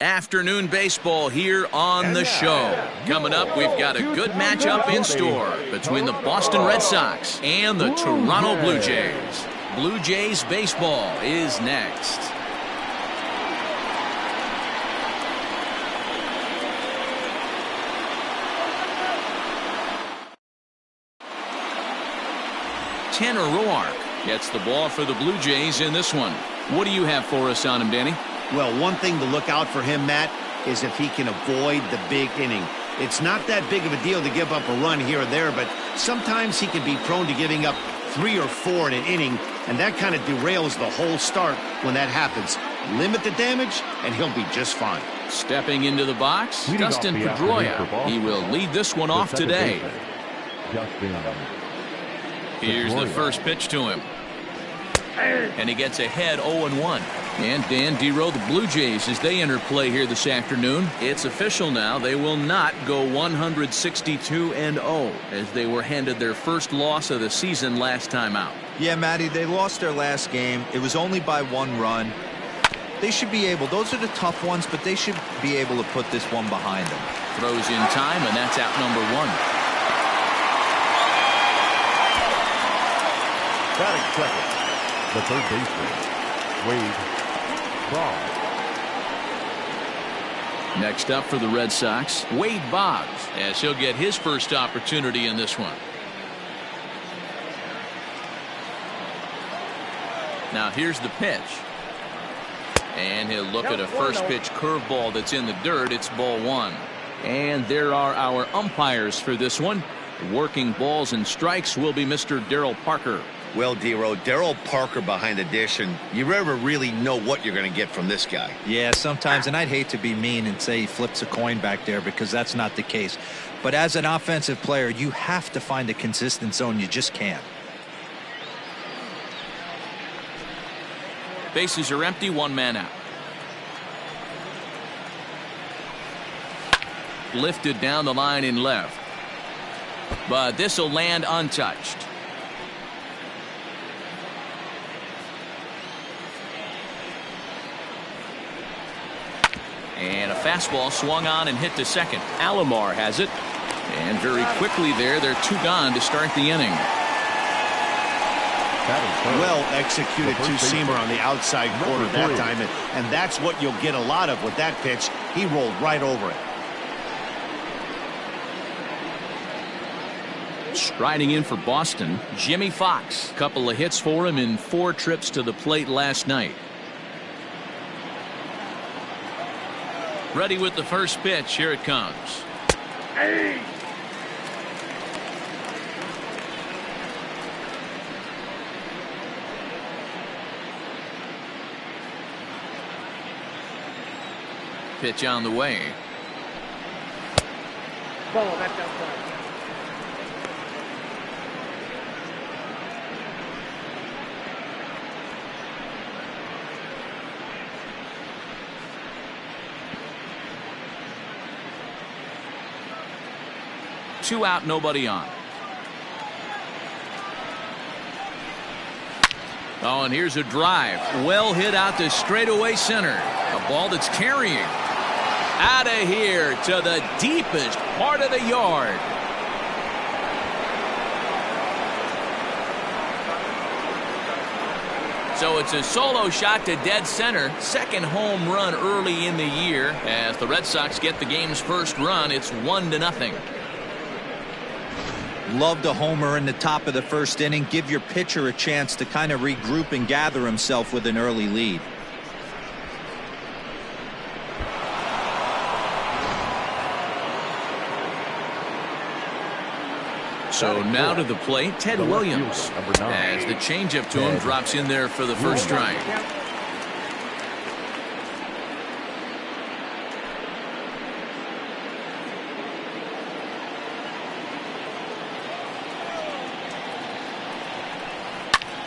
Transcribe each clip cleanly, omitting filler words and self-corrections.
Afternoon baseball here on the show. Coming up, we've got a good matchup in store between the Boston Red Sox and the Toronto Blue Jays. Blue Jays baseball is next. Tanner Roark gets the ball for the Blue Jays in this one. What do you have for us on him, Danny? Well, one thing to look out for him, Matt, is if he can avoid the big inning. It's not that big of a deal to give up a run here or there, but sometimes he can be prone to giving up 3 or 4 in an inning, and that kind of derails the whole start when that happens. Limit the damage, and he'll be just fine. Stepping into the box, Dustin Pedroia. He will lead this one off today. Here's the first pitch to him. And he gets ahead 0-1. And Dan Dero, the Blue Jays, as they enter play here this afternoon, it's official now. They will not go 162-0 as they were handed their first loss of the season last time out. Yeah, Matty, they lost their last game. It was only by 1 run. They should be able, those are the tough ones, but they should be able to put this one behind them. Throws in time, and that's out number 1. Batting second, the third baseman, Wade Boggs. Next up for the Red Sox, Wade Boggs, as he'll get his first opportunity in this one. Now here's the pitch. And he'll look at a first pitch curveball that's in the dirt. It's ball 1. And there are our umpires for this one. Working balls and strikes will be Mr. Darryl Parker. Well, Dero, Darryl Parker behind the dish, and you never really know what you're going to get from this guy. Yeah, sometimes, and I'd hate to be mean and say he flips a coin back there because that's not the case. But as an offensive player, you have to find a consistent zone. You just can't. Bases are empty, 1 man out. Lifted down the line in left. But this will land untouched. And a fastball swung on and hit to second. Alomar has it. And very quickly there, they're 2 gone to start the inning. Well executed two-seamer on the outside corner that time, and that's what you'll get a lot of with that pitch. He rolled right over it. Striding in for Boston, Jimmy Fox. Couple of hits for him in 4 trips to the plate last night. Ready with the first pitch. Here it comes. Hey. Pitch on the way. Ball, that's outside. Two out, nobody on. Oh, and here's a drive. Well hit out to straightaway center. A ball that's carrying. Out of here to the deepest part of the yard. So it's a solo shot to dead center. Second home run early in the year. As the Red Sox get the game's first run, it's 1-0. Love the homer in the top of the first inning. Give your pitcher a chance to kind of regroup and gather himself with an early lead. So now to the plate, Ted Williams, as the changeup to him drops in there for the first strike.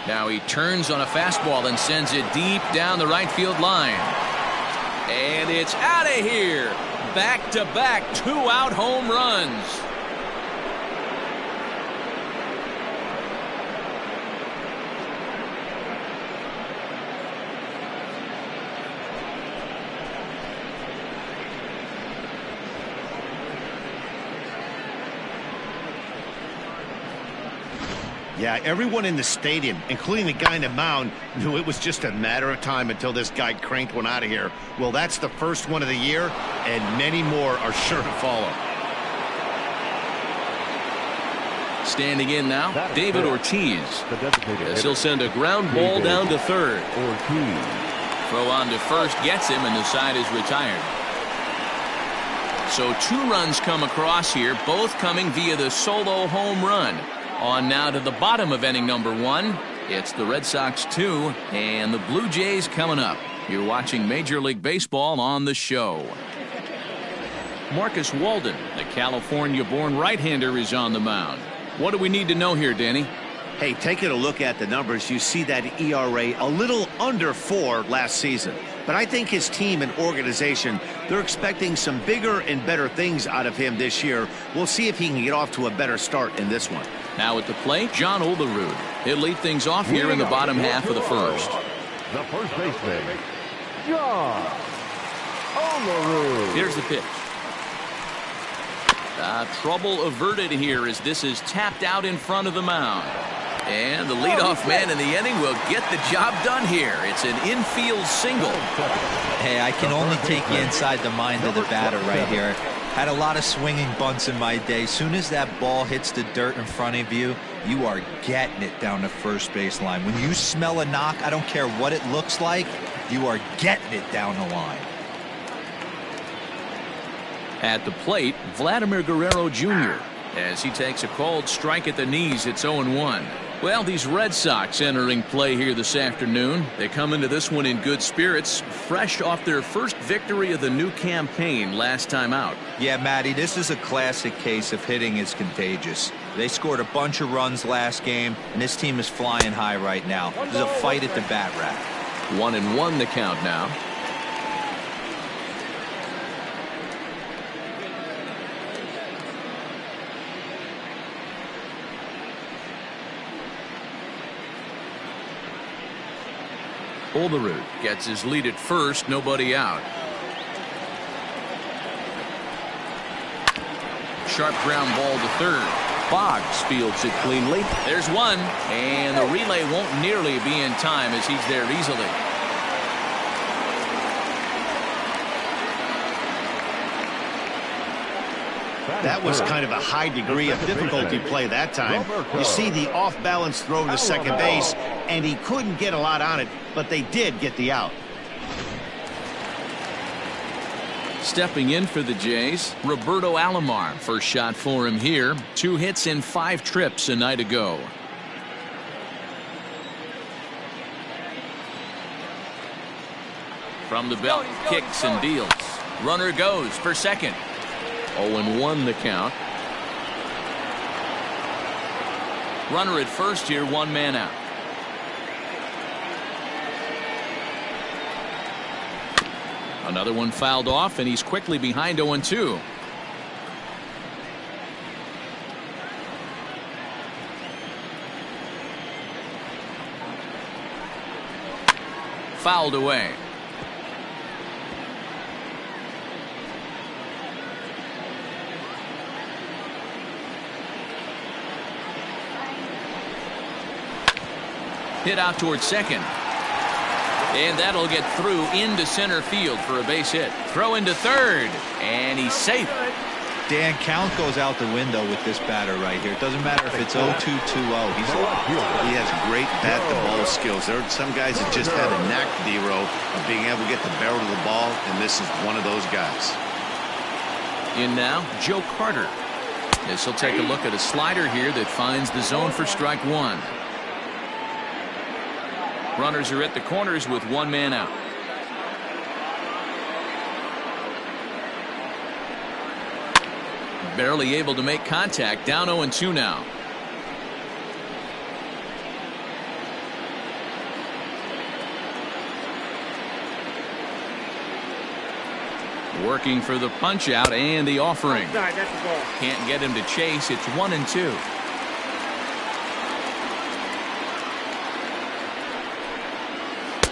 Now he turns on a fastball and sends it deep down the right field line. And it's out of here. Back-to-back 2-out home runs. Yeah, everyone in the stadium, including the guy in the mound, knew it was just a matter of time until this guy cranked one out of here. Well, that's the first one of the year, and many more are sure to follow. Standing in now, David Ortiz. As he'll send a ground ball down to third. Throw on to first gets him, and the side is retired. So 2 runs come across here, both coming via the solo home run. On now to the bottom of inning number 1. It's the Red Sox 2 and the Blue Jays coming up. You're watching Major League Baseball on the show. Marcus Walden, the California-born right-hander, is on the mound. What do we need to know here, Danny? Hey, taking a look at the numbers, you see that ERA a little under 4 last season. But I think his team and organization, they're expecting some bigger and better things out of him this year. We'll see if he can get off to a better start in this one. Now at the plate, John Olerud. He'll lead things off here in the bottom half of the first. The first baseman, John Olerud. Here's the pitch. Trouble averted here as this is tapped out in front of the mound. And the leadoff man in the inning will get the job done here. It's an infield single. Hey, I can only take you inside the mind of the batter right here. Had a lot of swinging bunts in my day. Soon as that ball hits the dirt in front of you, you are getting it down the first base line. When you smell a knock, I don't care what it looks like, you are getting it down the line. At the plate, Vladimir Guerrero Jr. as he takes a called strike at the knees. It's 0-1. Well, these Red Sox entering play here this afternoon. They come into this one in good spirits, fresh off their first victory of the new campaign last time out. Yeah, Matty, this is a classic case of hitting is contagious. They scored a bunch of runs last game, and this team is flying high right now. There's a fight at the bat rack. 1-1 the count now. Olerud gets his lead at first, nobody out. Sharp ground ball to third. Boggs fields it cleanly. There's one, and the relay won't nearly be in time as he's there easily. That was kind of a high degree of difficulty play that time. You see the off-balance throw to second base, and he couldn't get a lot on it, but they did get the out. Stepping in for the Jays, Roberto Alomar. First shot for him here. 2 hits in 5 trips a night ago. From the belt, kicks and deals. Runner goes for second. 0-1 the count. Runner at first here, 1 man out. Another one fouled off, and he's quickly behind 0-2. Fouled away. Hit out towards second. And that'll get through into center field for a base hit. Throw into third. And he's safe. Dan, count goes out the window with this batter right here. It doesn't matter if it's 0-2, 2-0. He's alive. He has great bat-to-ball skills. There are some guys that just have a knack, D-Row, of being able to get the barrel of the ball, and this is one of those guys. In now, Joe Carter. As he'll take a look at a slider here that finds the zone for strike 1. Runners are at the corners with 1 man out. Barely able to make contact. Down 0-2 now. Working for the punch out and the offering. Can't get him to chase. It's 1-2.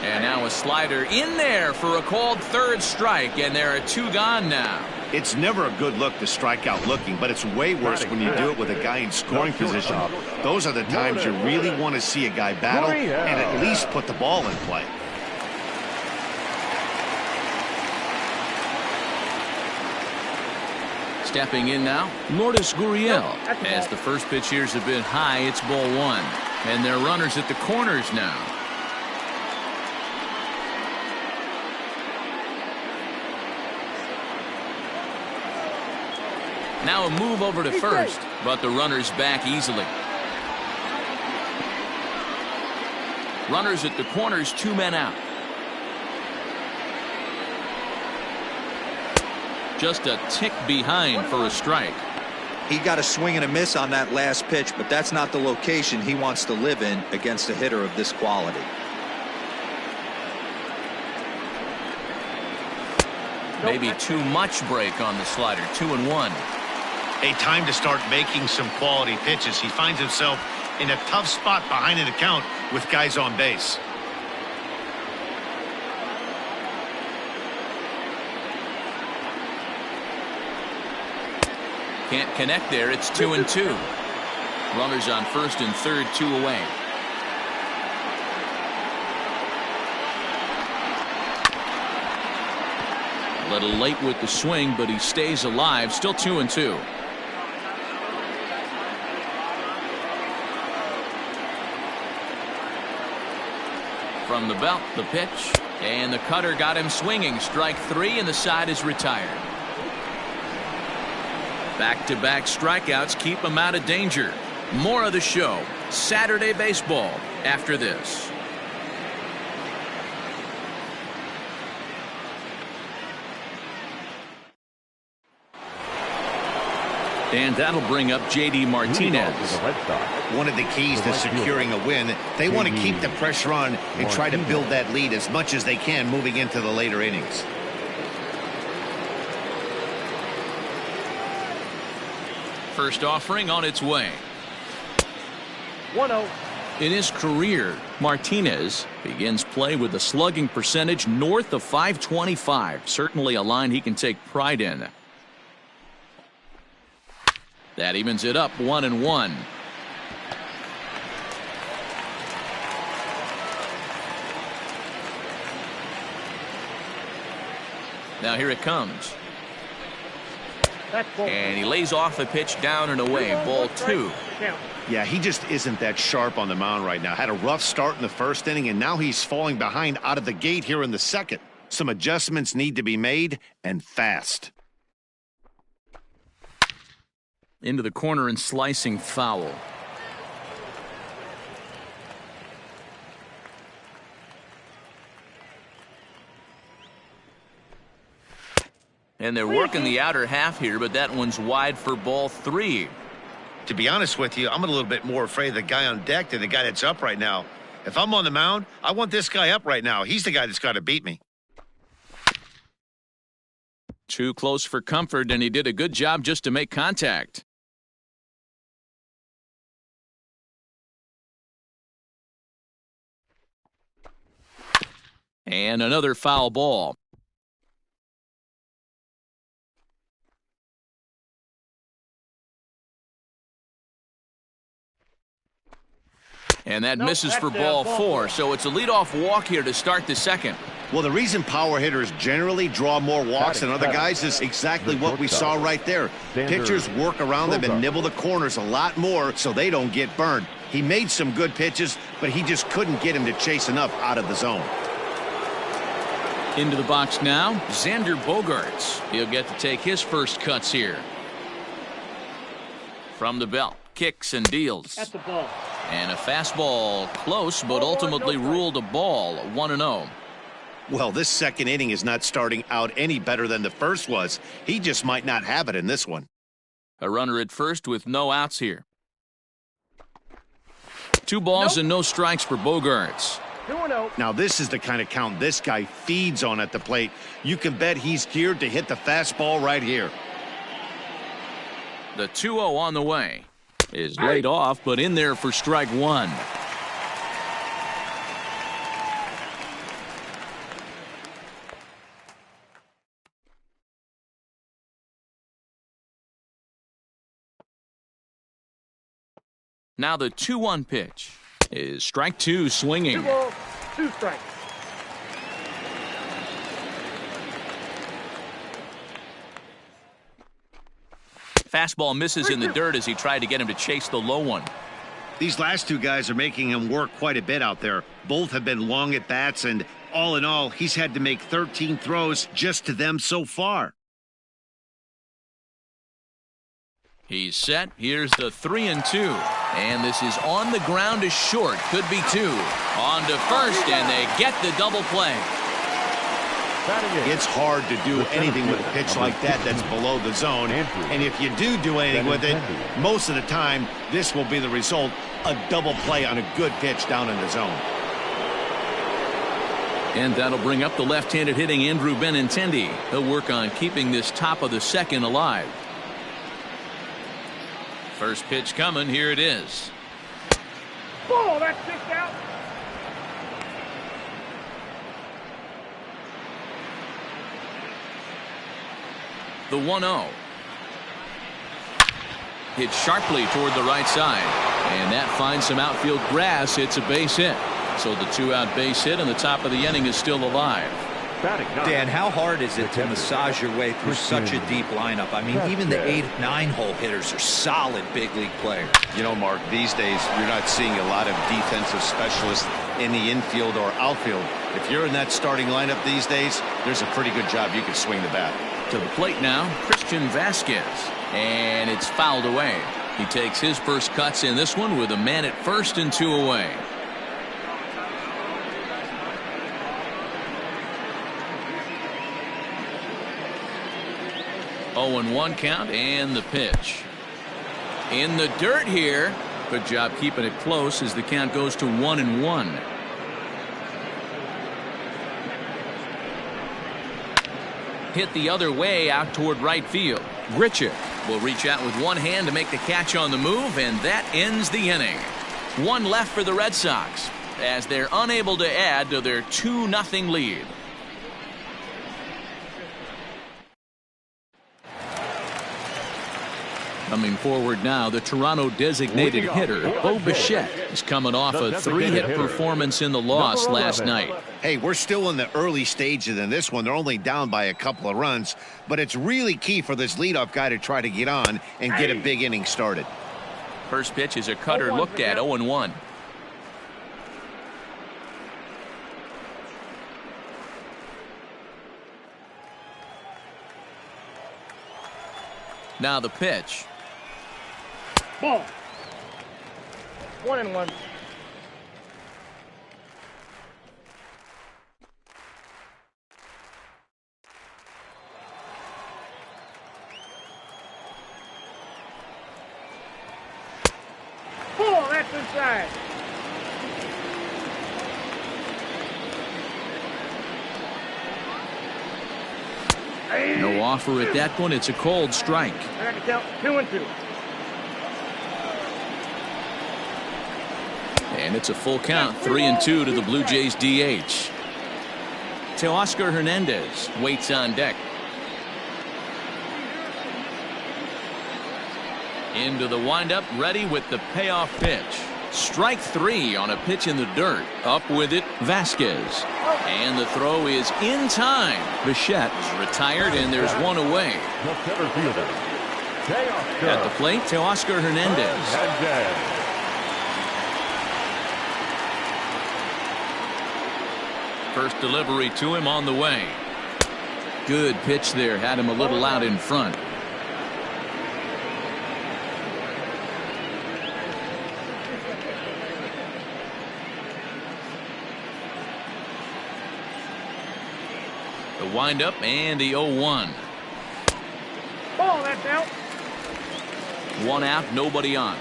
And now a slider in there for a called third strike, and there are 2 gone now. It's never a good look to strike out looking, but it's way worse when you do it with a guy in scoring position. Those are the times you really want to see a guy battle and at least put the ball in play. Stepping in now, Lourdes Gurriel. As the first pitch here's a bit high, it's ball one. And they're runners at the corners now. Now a move over to first, but the runner's back easily. Runners at the corners, 2 men out. Just a tick behind for a strike. He got a swing and a miss on that last pitch, but that's not the location he wants to live in against a hitter of this quality. Maybe too much break on the slider. 2-1. A time to start making some quality pitches. He finds himself in a tough spot behind an account with guys on base. Can't connect there. It's 2-2. Runners on first and third, 2 away. A little late with the swing, but he stays alive. Still 2-2. From the belt, the pitch, and the cutter got him swinging. Strike 3, and the side is retired. Back-to-back strikeouts keep him out of danger. More of the show, Saturday Baseball, after this. And that'll bring up J.D. Martinez. One of the keys to securing a win, they want to keep the pressure on and try to build that lead as much as they can moving into the later innings. First offering on its way. 1-0. In his career, Martinez begins play with a slugging percentage north of .525. Certainly a line he can take pride in. That evens it up 1-1. Now here it comes. And he lays off a pitch down and away. Ball 2. Yeah, he just isn't that sharp on the mound right now. Had a rough start in the first inning, and now he's falling behind out of the gate here in the second. Some adjustments need to be made, and fast. Into the corner and slicing foul. And they're working the outer half here, but that one's wide for ball 3. To be honest with you, I'm a little bit more afraid of the guy on deck than the guy that's up right now. If I'm on the mound, I want this guy up right now. He's the guy that's got to beat me. Too close for comfort, and he did a good job just to make contact. And another foul ball. And that misses for ball 4, so it's a leadoff walk here to start the second. Well, the reason power hitters generally draw more walks than other guys is exactly what we saw right there. Pitchers work around them and nibble the corners a lot more so they don't get burned. He made some good pitches, but he just couldn't get him to chase enough out of the zone. Into the box now, Xander Bogaerts. He'll get to take his first cuts here. From the belt, kicks and deals. That's a ball. And a fastball close, but ultimately ruled a ball. 1-0. Well, this second inning is not starting out any better than the first was. He just might not have it in this one. A runner at first with no outs here. 2 balls and no strikes for Bogaerts. 2-0. Now, this is the kind of count this guy feeds on at the plate. You can bet he's geared to hit the fastball right here. The 2-0 on the way is laid off, but in there for strike 1. Now the 2-1 pitch is strike two, swinging. 2 balls, 2 strikes. Fastball misses in the dirt as he tried to get him to chase the low one. These last two guys are making him work quite a bit out there. Both have been long at bats, and all in all, he's had to make 13 throws just to them so far. He's set. Here's the 3-2. And this is on the ground to short. Could be 2. On to first, and they get the double play. It's hard to do anything with a pitch like that that's below the zone. And if you do anything with it, most of the time, this will be the result. A double play on a good pitch down in the zone. And that'll bring up the left-handed hitting Andrew Benintendi. He'll work on keeping this top of the second alive. First pitch coming. Here it is. Ball, that's 6 out. The 1-0. Hit sharply toward the right side. And that finds some outfield grass. It's a base hit. So the 2-out base hit and the top of the inning is still alive. Dan, how hard is it to massage your way through such a deep lineup? I mean, even the 8, 9-hole hitters are solid big league players. You know, Mark, these days you're not seeing a lot of defensive specialists in the infield or outfield. If you're in that starting lineup these days, there's a pretty good job you can swing the bat. To the plate now, Christian Vasquez. And it's fouled away. He takes his first cuts in this one with a man at first and 2 away. Oh, and 1 count, and the pitch. In the dirt here. Good job keeping it close as the count goes to 1-1. Hit the other way out toward right field. Grichuk will reach out with one hand to make the catch on the move, and that ends the inning. 1 left for the Red Sox as they're unable to add to their 2-0 lead. Coming forward now, the Toronto designated hitter, Bo Bichette, is coming off a 3-hit performance in the loss last night. Hey, we're still in the early stages in this one. They're only down by a couple of runs, but it's really key for this leadoff guy to try to get on and get a big inning started. First pitch is a cutter looked at, 0-1. Now the pitch. Ball. 1-1. Ball, that's inside. No offer at that one. It's a cold strike. I can count 2-2. And it's a full count, 3-2 to the Blue Jays DH. Teoscar Hernandez waits on deck. Into the windup, ready with the payoff pitch. Strike 3 on a pitch in the dirt. Up with it, Vasquez. And the throw is in time. Bichette is retired, and there's 1 away. At the plate, Teoscar Hernandez. First delivery to him on the way. Good pitch there. Had him a little out in front. The windup and the 0-1. Ball, that's out. 1 out, nobody on.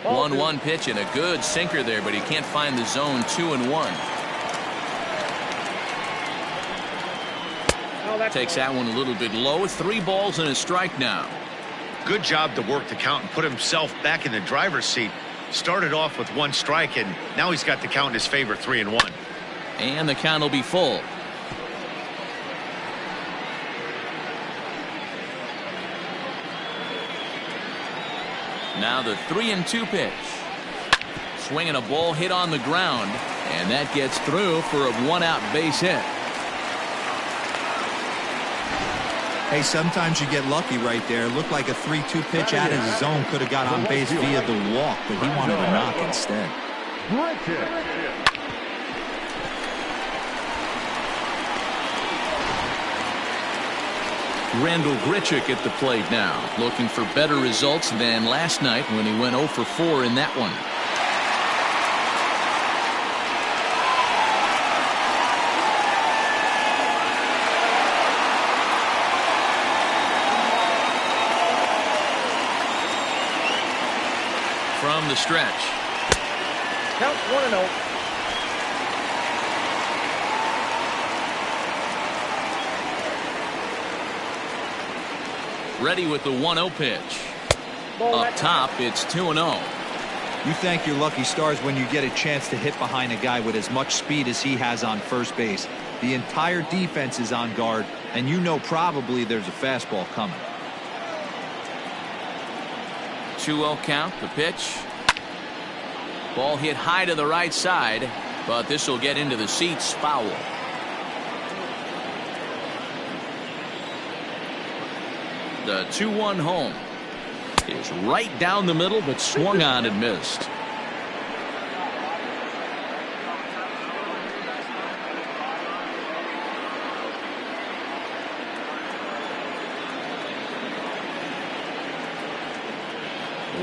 1-1 pitch and a good sinker there, but he can't find the zone. 2-1. Takes that one a little bit low. 3 balls and a strike now. Good job to work the count and put himself back in the driver's seat. Started off with 1 strike, and now he's got the count in his favor, 3-1. And the count will be full. Now the 3-2 pitch. Swinging a ball hit on the ground, and that gets through for a 1-out base hit. Hey, sometimes you get lucky right there. Looked like a 3-2 pitch out of the zone could have got on base via the walk, but he wanted a knock instead. Randall Grichuk at the plate now, looking for better results than last night when he went 0 for 4 in that one. From the stretch. Count 1-0. Ready with the 1-0 pitch. Up top, it's 2-0. You thank your lucky stars when you get a chance to hit behind a guy with as much speed as he has on first base. The entire defense is on guard, and you know probably there's a fastball coming. 2-0 count, the pitch. Ball hit high to the right side, but this will get into the seats, foul. The 2-1 home is right down the middle, but swung on and missed.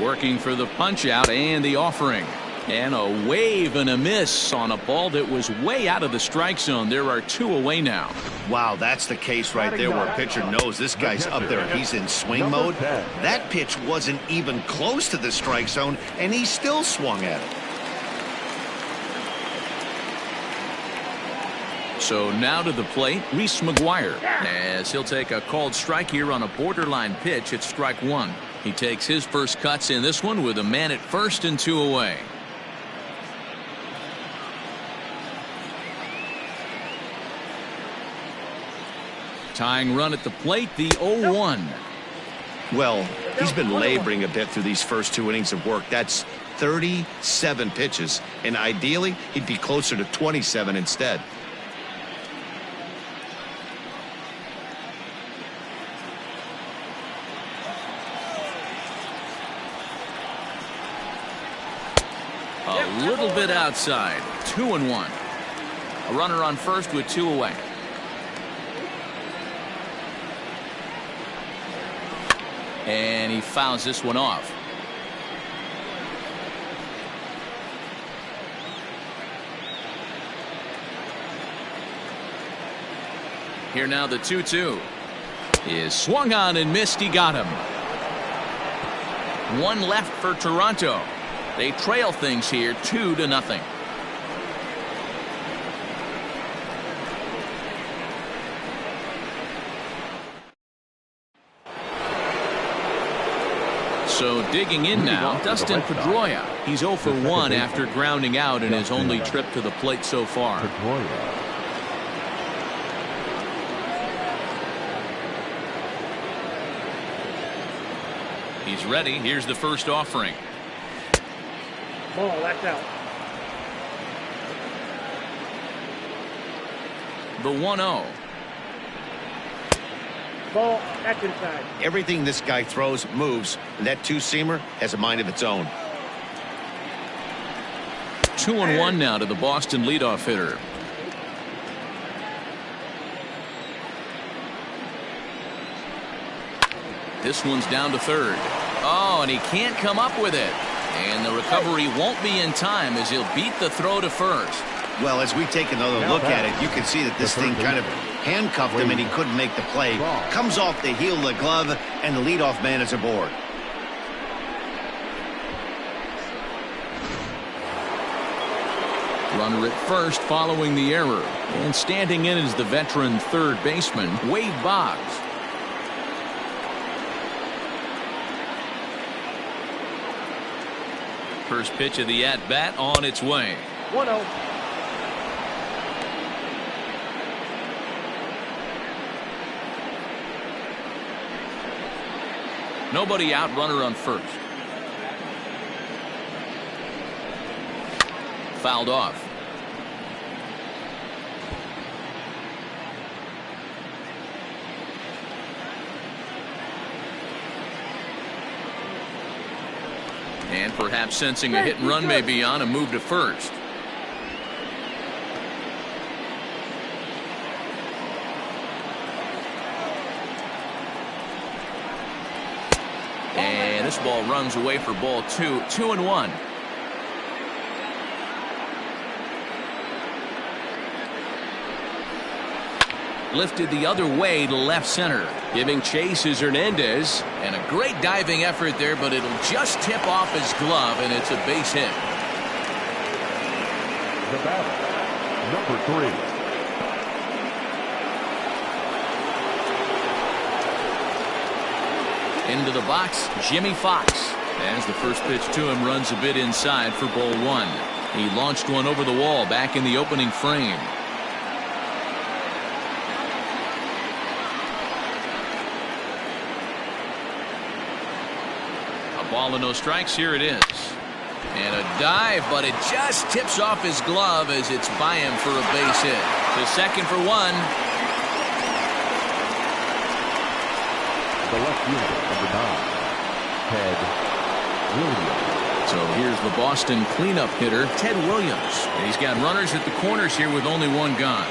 Working for the punch out and the offering. And a wave and a miss on a ball that was way out of the strike zone. There are 2 away now. Wow, that's the case right there where a pitcher knows this guy's up there and he's in swing mode. That pitch wasn't even close to the strike zone, and he still swung at it. So now to the plate, Reese McGuire, as he'll take a called strike here on a borderline pitch at strike 1. He takes his first cuts in this one with a man at first and 2 away. Tying run at the plate, the 0-1. Well, he's been laboring a bit through these first 2 innings of work. That's 37 pitches, and ideally he'd be closer to 27 instead. A little bit outside. 2-1. A runner on first with 2 away. And he fouls this one off. Here now the 2-2 is swung on and missed. He got him. 1 left for Toronto. They trail things here 2-0. So digging in now, Dustin Pedroia. He's 0 for 1 after grounding out in his only trip to the plate so far. He's ready. Here's the first offering. Ball, that's out. The 1-0. Ball, that's inside. Everything this guy throws moves, and that 2-seamer has a mind of its own. 2-1 now to the Boston leadoff hitter. This one's down to third. Oh, and he can't come up with it. And the recovery won't be in time as he'll beat the throw to first. Well, as we take another look at it, you can see that this thing kind of handcuffed him and he couldn't make the play. Comes off the heel of the glove, and the leadoff man is aboard. Runner at first following the error. And standing in is the veteran third baseman, Wade Boggs. First pitch of the at-bat on its way. 1-0. Nobody out, runner on first. Fouled off. And perhaps sensing a hit and run may be on, a move to first. And this ball runs away for ball 2. 2-1. Lifted the other way to left center. Giving chase is Hernandez. And a great diving effort there, but it'll just tip off his glove, and it's a base hit. The batter, number 3. Into the box, Jimmy Fox. As the first pitch to him runs a bit inside for ball 1. He launched one over the wall back in the opening frame. Ball and no strikes. Here it is. And a dive, but it just tips off his glove as it's by him for a base hit. To second for 1. The left fielder, number 9, Ted Williams. So here's the Boston cleanup hitter, Ted Williams. And he's got runners at the corners here with only one gone.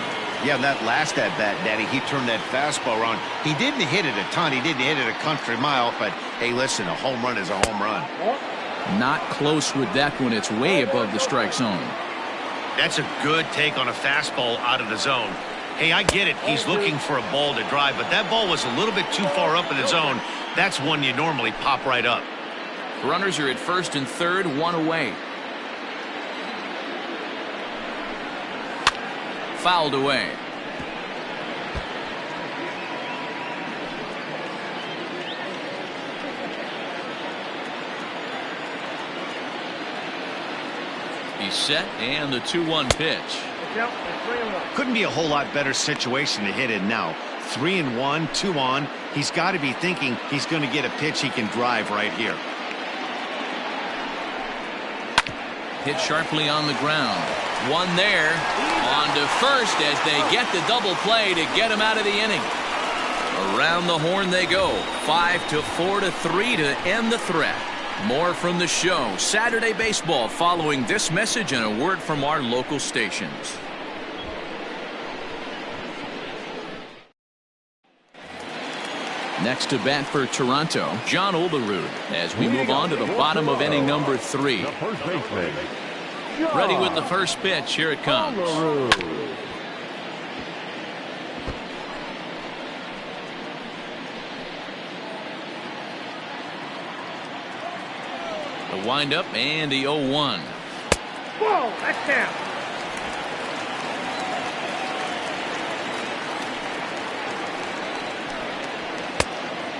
Yeah, that last at bat, Daddy, he turned that fastball around. He didn't hit it a ton. He didn't hit it a country mile. But, hey, listen, a home run is a home run. Not close with that one. It's way above the strike zone. That's a good take on a fastball out of the zone. Hey, I get it. He's looking for a ball to drive, but that ball was a little bit too far up in the zone. That's one you normally pop right up. Runners are at first and third, 1 away. Fouled away. He's set, and the 2-1 pitch. Couldn't be a whole lot better situation to hit in now. 3-1, 2 on. He's got to be thinking he's going to get a pitch he can drive right here. Hit sharply on the ground. One there. On to first as they get the double play to get him out of the inning. Around the horn they go. 5-4 to 3 to end the threat. More from the show. Saturday Baseball following this message and a word from our local stations. Next to bat for Toronto, John Olerud, as we move on to the bottom of inning number 3. The first baseman, Ready with the first pitch. Here it comes. The windup and the 0-1. Whoa, that's down.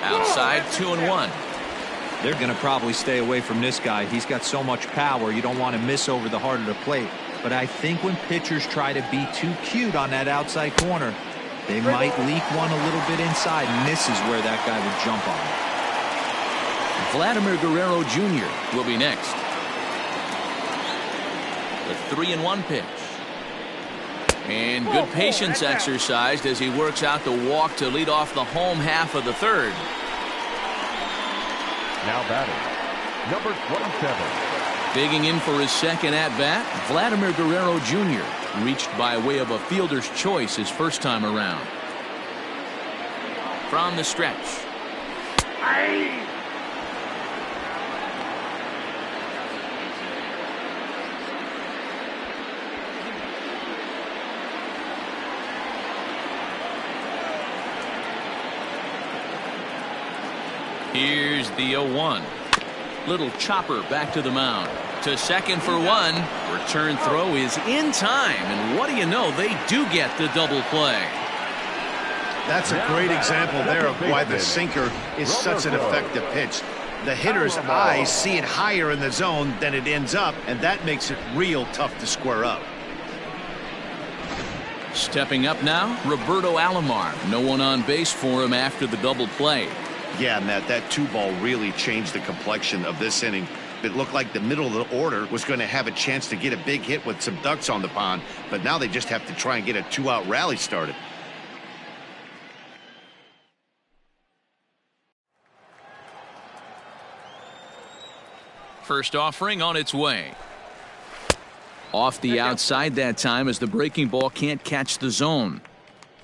Outside, 2-1. They're going to probably stay away from this guy. He's got so much power. You don't want to miss over the heart of the plate. But I think when pitchers try to be too cute on that outside corner, they might leak one a little bit inside, and this is where that guy would jump on. Vladimir Guerrero Jr. will be next. The 3-1 pitch. And good patience exercised as he works out the walk to lead off the home half of the third. Now batting, number 27. Digging in for his second at-bat, Vladimir Guerrero Jr. reached by way of a fielder's choice his first time around. From the stretch. Here's the 0-1. Little chopper back to the mound. To second for 1. Return throw is in time. And what do you know? They do get the double play. That's a great example there of why the sinker is such an effective pitch. The hitter's eyes see it higher in the zone than it ends up, and that makes it real tough to square up. Stepping up now, Roberto Alomar. No one on base for him after the double play. Yeah, Matt, that 2 ball really changed the complexion of this inning. It looked like the middle of the order was going to have a chance to get a big hit with some ducks on the pond, but now they just have to try and get a 2-out rally started. First offering on its way. Off the outside that time as the breaking ball can't catch the zone.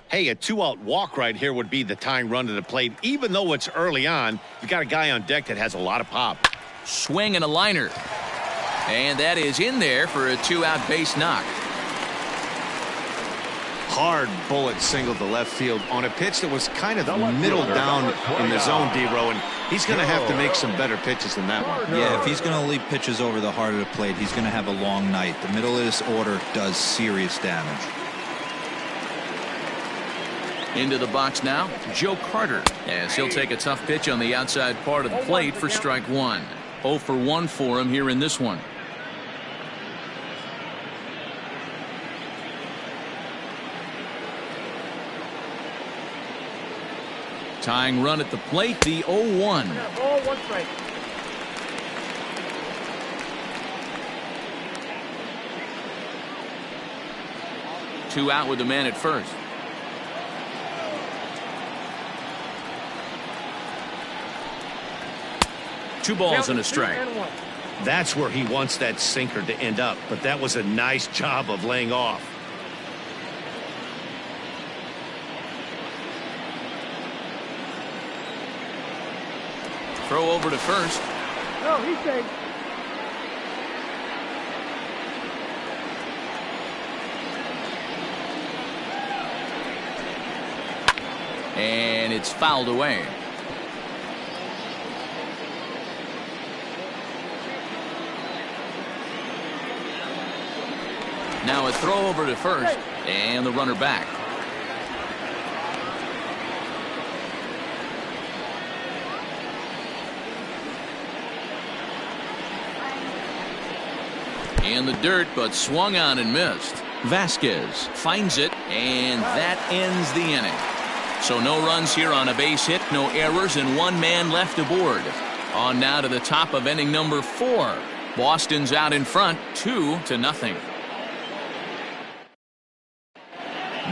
Hey, a 2-out walk right here would be the tying run to the plate. Even though it's early on, you got a guy on deck that has a lot of pop. Swing and a liner. And that is in there for a 2-out base knock. Hard bullet single to left field on a pitch that was kind of middle down in the zone, D-Row, and he's going to have to make some better pitches than that one. Yeah, if he's going to leave pitches over the heart of the plate, he's going to have a long night. The middle of this order does serious damage. Into the box now, Joe Carter, as he'll take a tough pitch on the outside part of the plate for strike one. 0 for 1 for him here in this one. Tying run at the plate, the 0-1. Ball, 1 strike. Two out with the man at first. Two balls and a strike. That's where he wants that sinker to end up, but that was a nice job of laying off. Throw over to first. No, he's safe. And it's fouled away. Now a throw over to first, and the runner back. In the dirt, but swung on and missed. Vasquez finds it, and that ends the inning. So no runs here on a base hit, no errors, and 1 man left aboard. On now to the top of inning number 4. Boston's out in front, 2-0.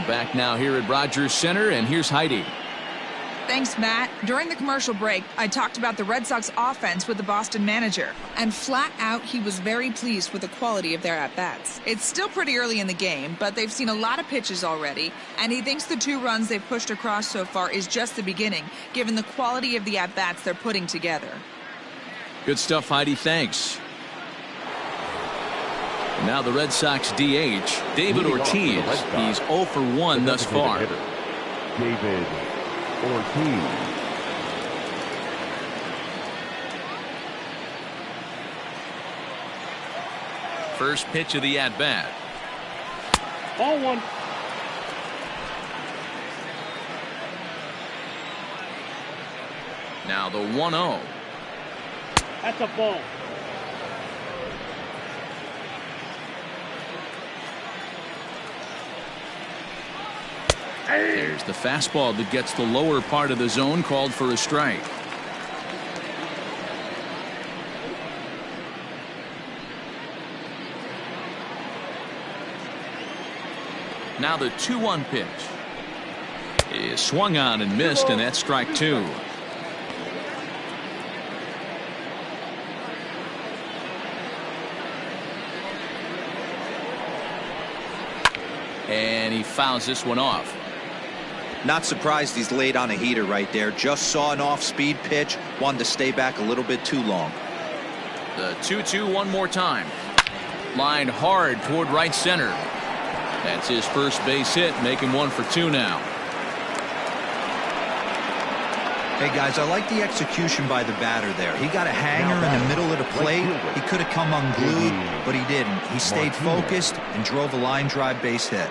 Back now here at Rogers Center, and here's Heidi. Thanks, Matt. During the commercial break, I talked about the Red Sox offense with the Boston manager, and flat out, he was very pleased with the quality of their at-bats. It's still pretty early in the game, but they've seen a lot of pitches already, and he thinks the 2 runs they've pushed across so far is just the beginning, given the quality of the at-bats they're putting together. Good stuff, Heidi. Thanks. Now the Red Sox DH, David Ortiz. He's 0 for 1 thus far. David Ortiz. First pitch of the at-bat. Ball 1. Now the 1-0. That's a ball. There's the fastball that gets the lower part of the zone, called for a strike. Now the 2-1 pitch is swung on and missed, and that's strike 2. And he fouls this one off. Not surprised he's laid on a heater right there. Just saw an off-speed pitch. Wanted to stay back a little bit too long. The 2-2 one more time. Lined hard toward right center. That's his first base hit, making 1 for 2 now. Hey, guys, I like the execution by the batter there. He got a hanger in the middle of the plate. He could have come unglued, but he didn't. He stayed focused and drove a line drive base hit.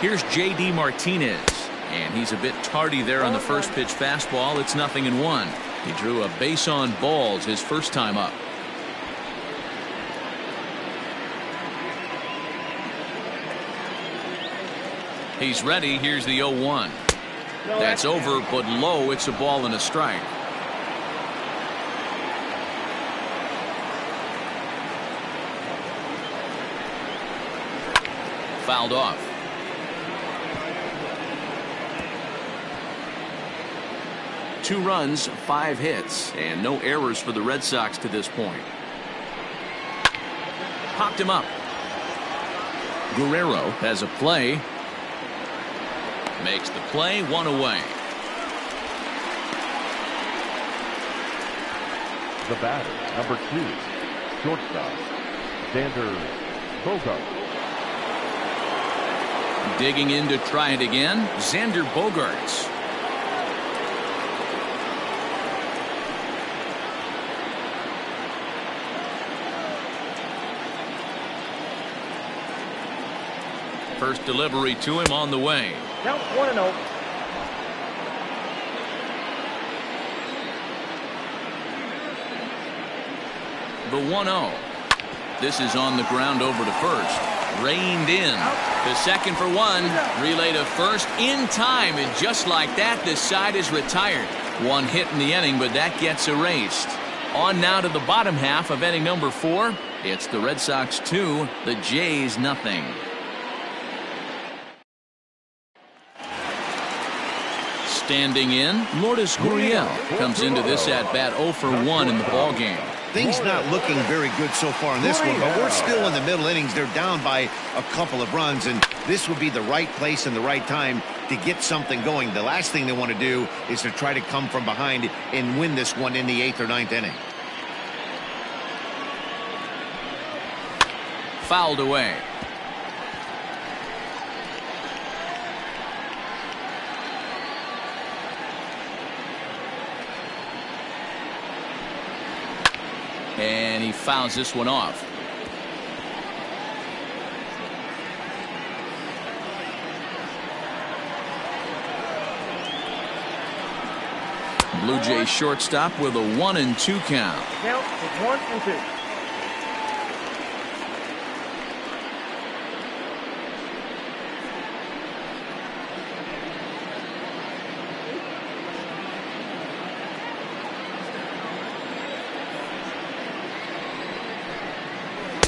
Here's J.D. Martinez, and he's a bit tardy there on the first pitch fastball. It's 0-1. He drew a base on balls his first time up. He's ready. Here's the 0-1. That's over, but low. It's a ball and a strike. Fouled off. Two runs, 5 hits, and no errors for the Red Sox to this point. Popped him up. Guerrero has a play. Makes the play, 1 away. The batter, number 2, shortstop, Xander Bogaerts. Digging in to try it again, Xander Bogaerts. First delivery to him on the way. Count 1-0. The 1-0. This is on the ground over to first. Reined in. To second for 1. Relay to first in time. And just like that, this side is retired. 1 hit in the inning, but that gets erased. On now to the bottom half of inning number 4. It's the Red Sox 2, the Jays nothing. Standing in, Lourdes Gurriel comes into this at bat 0 for 1 in the ball game. Things not looking very good so far in this one, but we're still in the middle innings. They're down by a couple of runs, and this would be the right place and the right time to get something going. The last thing they want to do is to try to come from behind and win this one in the 8th or 9th inning. Fouled away. And he fouls this one off. Blue Jays shortstop with a 1-2 count. Count is 1-2.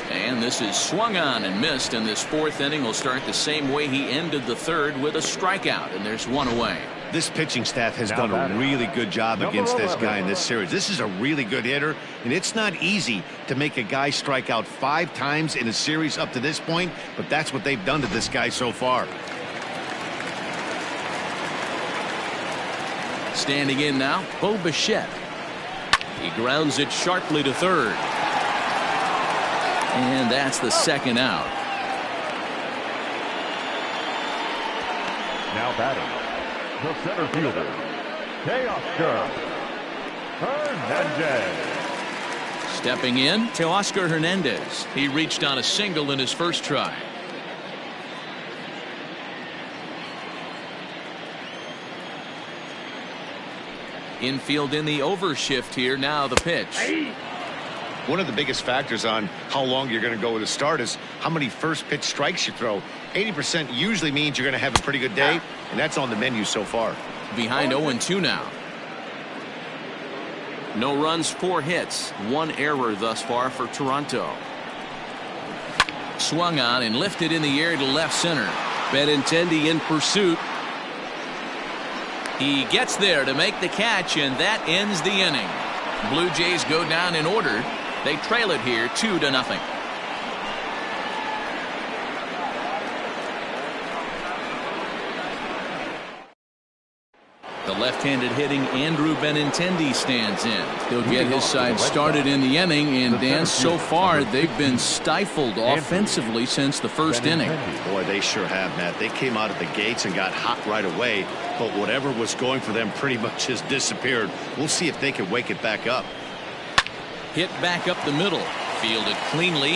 And this is swung on and missed, and this 4th inning will start the same way he ended the 3rd with a strikeout, and there's 1 away. This pitching staff has done a really good job against this guy in this series. This is a really good hitter, and it's not easy to make a guy strike out 5 times in a series up to this point, but that's what they've done to this guy so far. Standing in now, Bo Bichette. He grounds it sharply to 3rd. And that's the 2nd out. Now batting, the center fielder, Teoscar Hernandez. Stepping in, Teoscar Hernandez. He reached on a single in his first try. Infield in the overshift here. Now the pitch. One of the biggest factors on how long you're going to go with a start is how many first pitch strikes you throw. 80% usually means you're going to have a pretty good day, and that's on the menu so far. Behind 0-2 now. No runs, 4 hits, 1 error thus far for Toronto. Swung on and lifted in the air to left center. Benintendi in pursuit. He gets there to make the catch, and that ends the inning. Blue Jays go down in order. They trail it here 2-0. The left-handed hitting Andrew Benintendi stands in. He'll get his side started in the inning, and Dan, so far they've been stifled offensively since the first inning. Boy, they sure have, Matt. They came out of the gates and got hot right away, but whatever was going for them pretty much has disappeared. We'll see if they can wake it back up. Hit back up the middle, fielded cleanly,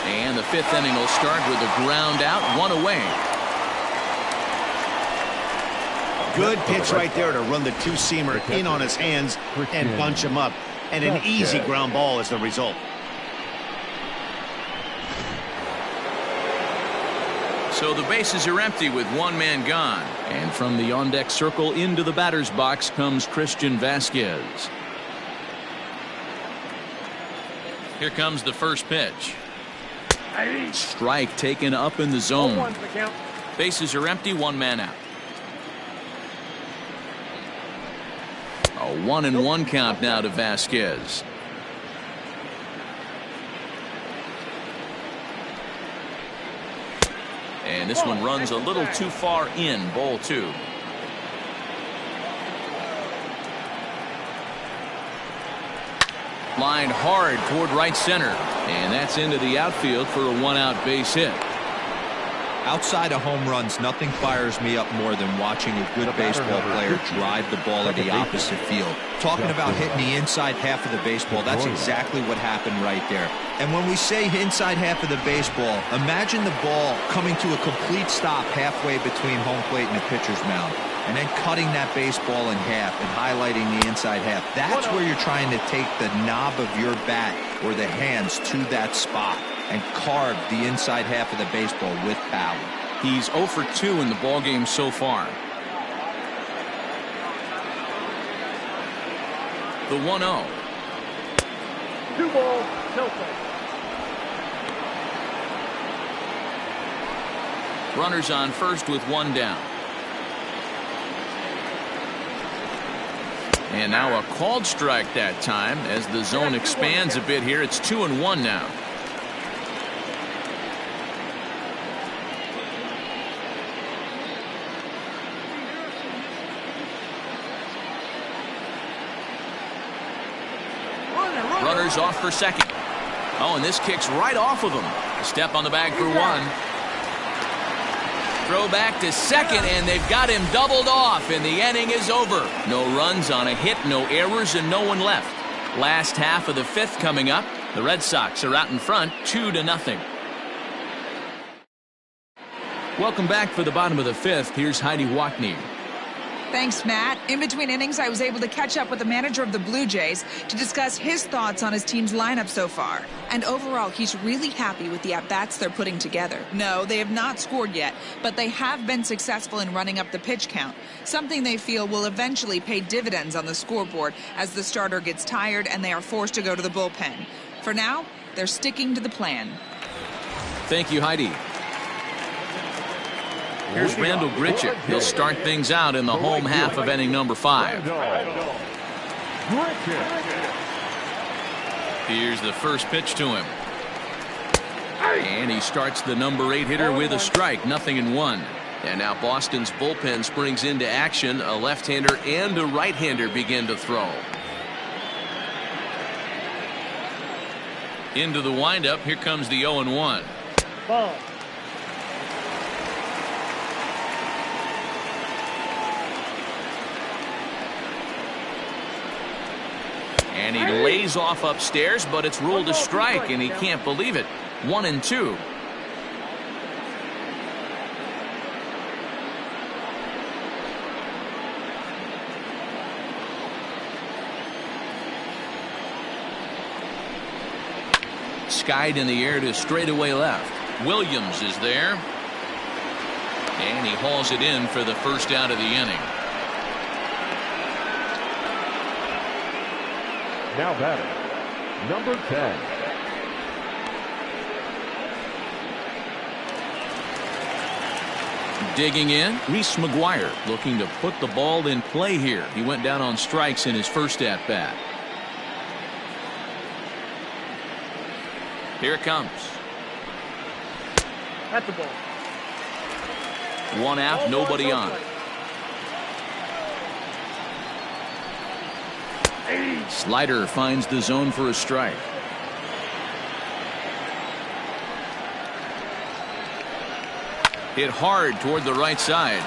and the 5th inning will start with a ground out, 1 away. Good pitch right there to run the 2-seamer in on his hands and bunch him up, and an easy ground ball is the result. So the bases are empty with one man gone. And from the on-deck circle into the batter's box comes Christian Vasquez. Here comes the first pitch. Strike taken up in the zone. Bases are empty, one man out. A 1-1 count now to Vasquez. And this one runs a little too far in, ball 2. Lined hard toward right center. And that's into the outfield for a 1-out base hit. Outside of home runs, nothing fires me up more than watching a good baseball player drive the ball to the opposite field. Talking about hitting the inside half of the baseball, that's exactly what happened right there. And when we say inside half of the baseball, imagine the ball coming to a complete stop halfway between home plate and the pitcher's mound, and then cutting that baseball in half and highlighting the inside half. That's where you're trying to take the knob of your bat or the hands to that spot and carve the inside half of the baseball with power. He's 0 for 2 in the ballgame so far. The 1-0. 2 balls, no strikes. Runners on first with 1 down. And now a called strike that time as the zone expands a bit here. It's 2-1 now. Runners off for second. Oh, and this kicks right off of him. A step on the bag for 1. Throw back to second, and they've got him doubled off, and the inning is over. No runs on a hit, no errors, and no one left. Last half of the 5th coming up. The Red Sox are out in front, 2-0. Welcome back for the bottom of the 5th. Here's Heidi Watney. Thanks, Matt. In between innings, I was able to catch up with the manager of the Blue Jays to discuss his thoughts on his team's lineup so far. And overall, he's really happy with the at-bats they're putting together. No, they have not scored yet, but they have been successful in running up the pitch count, something they feel will eventually pay dividends on the scoreboard as the starter gets tired and they are forced to go to the bullpen. For now, they're sticking to the plan. Thank you, Heidi. Here's Randall Grichuk. He'll start things out in the home half of inning number 5. Here's the first pitch to him. And he starts the number 8 hitter with a strike, 0-1. And now Boston's bullpen springs into action. A left-hander and a right-hander begin to throw. Into the windup. Here comes the 0-1. Ball. And he lays off upstairs, but it's ruled a strike, and he can't believe it. 1-2. Skied in the air to straightaway left. Williams is there. And he hauls it in for the first out of the inning. Now batting, number 10. Digging in, Reese McGuire looking to put the ball in play here. He went down on strikes in his first at-bat. Here it comes. At the ball. 1 out, nobody on. Slider finds the zone for a strike. Hit hard toward the right side.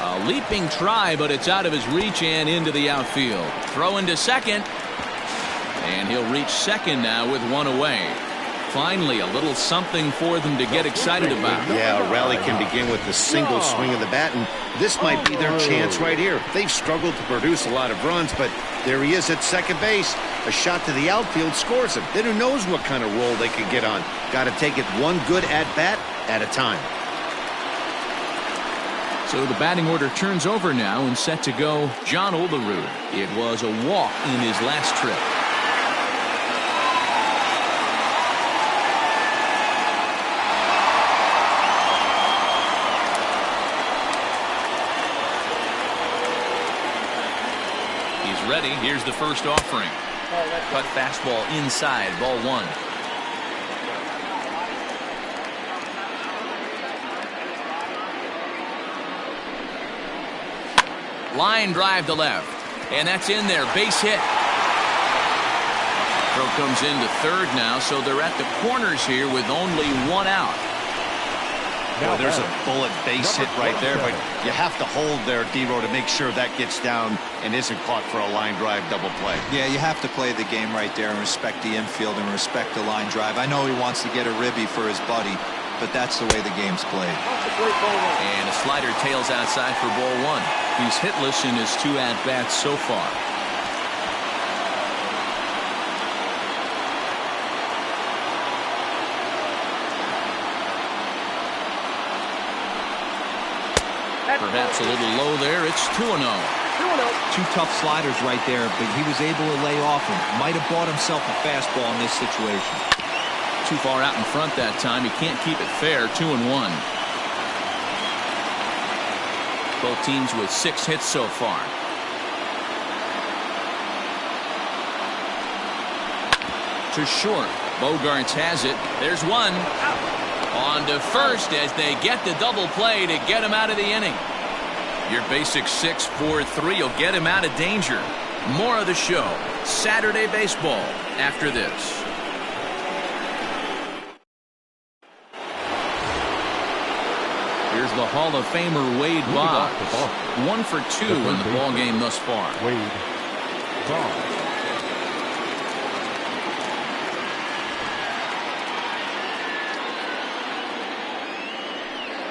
A leaping try, but it's out of his reach and into the outfield. Throw into second. And he'll reach second now with 1 away. Finally, a little something for them to get excited about. Yeah, a rally can begin with a single swing of the bat, and this might be their chance right here. They've struggled to produce a lot of runs, but there he is at second base. A shot to the outfield scores him. Then who knows what kind of roll they could get on. Got to take it one good at-bat at a time. So the batting order turns over now and set to go John Olerud. It was a walk in his last trip. He's ready. Here's the first offering. Cut fastball inside, ball one. Line drive to left, and that's in there. Base hit. Throw comes into third now, so they're at the corners here with only one out. Well, there's a bullet base hit right there, but you have to hold there, D-Row, to make sure that gets down and isn't caught for a line drive double play. Yeah, you have to play the game right there and respect the infield and respect the line drive. I know he wants to get a ribby for his buddy, but that's the way the game's played. And a slider tails outside for ball one. He's hitless in his 2 at-bats so far. Perhaps a little low there. It's 2-0. 2 tough sliders right there, but he was able to lay off him. Might have bought himself a fastball in this situation. Too far out in front that time. He can't keep it fair. 2-1. Both teams with 6 hits so far. To short. Bogarts has it. There's one. On to first as they get the double play to get him out of the inning. Your basic 6-4-3 will get him out of danger. More of the show. Saturday baseball after this. Here's the Hall of Famer Wade Boggs. 1 for 2 in the ball game thus far. Wade Boggs.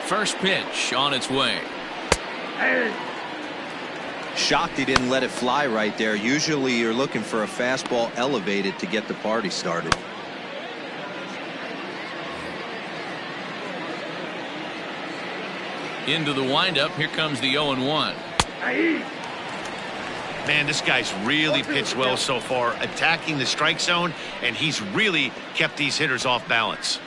First pitch on its way. Shocked he didn't let it fly right there. Usually you're looking for a fastball elevated to get the party started. Into the windup. Here comes the 0-1. Man, this guy's really pitched well so far, attacking the strike zone, and he's really kept these hitters off balance.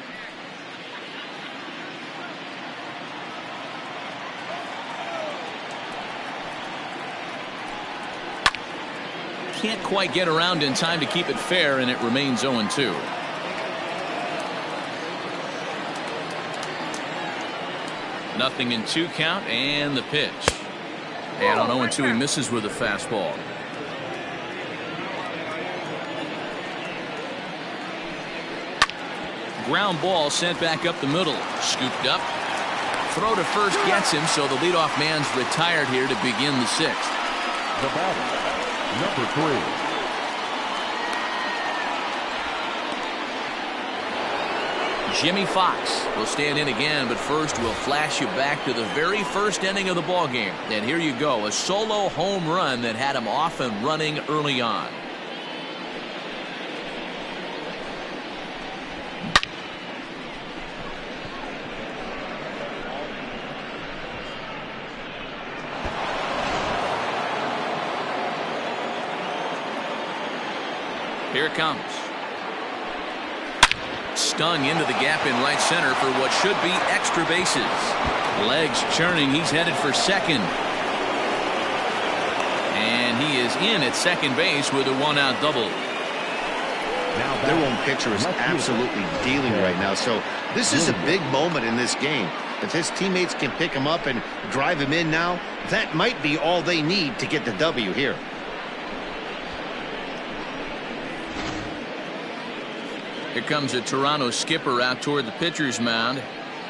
Can't quite get around in time to keep it fair, and it remains 0-2. Nothing in 2 count, and the pitch. And on 0-2 he misses with a fastball. Ground ball sent back up the middle. Scooped up. Throw to first gets him, so the leadoff man's retired here to begin the 6th. The batter, number 3. Jimmy Fox will stand in again, but first we'll flash you back to the very first inning of the ball game. And here you go, a solo home run that had him off and running early on. Here it comes. Stung into the gap in right center for what should be extra bases. Legs churning. He's headed for second. And he is in at second base with a 1-out double. Their one pitcher is absolutely dealing right now, so this is a big moment in this game. If his teammates can pick him up and drive him in now, that might be all they need to get the W here. Here comes a Toronto skipper out toward the pitcher's mound.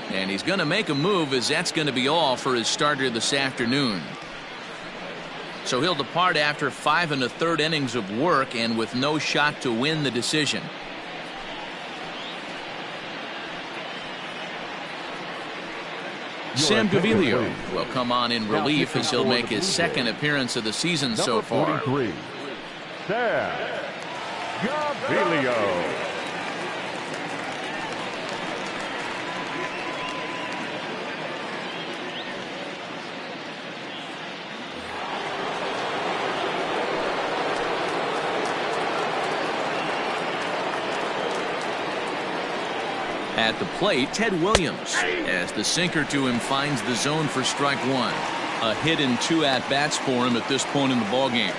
And he's going to make a move, as that's going to be all for his starter this afternoon. So he'll depart after 5 1/3 innings of work and with no shot to win the decision. Sam Gaviglio will come on in relief as he'll make his second appearance of the season so far. Sam Gaviglio. At the plate, Ted Williams, as the sinker to him finds the zone for strike one. A hit and 2 at-bats for him at this point in the ballgame.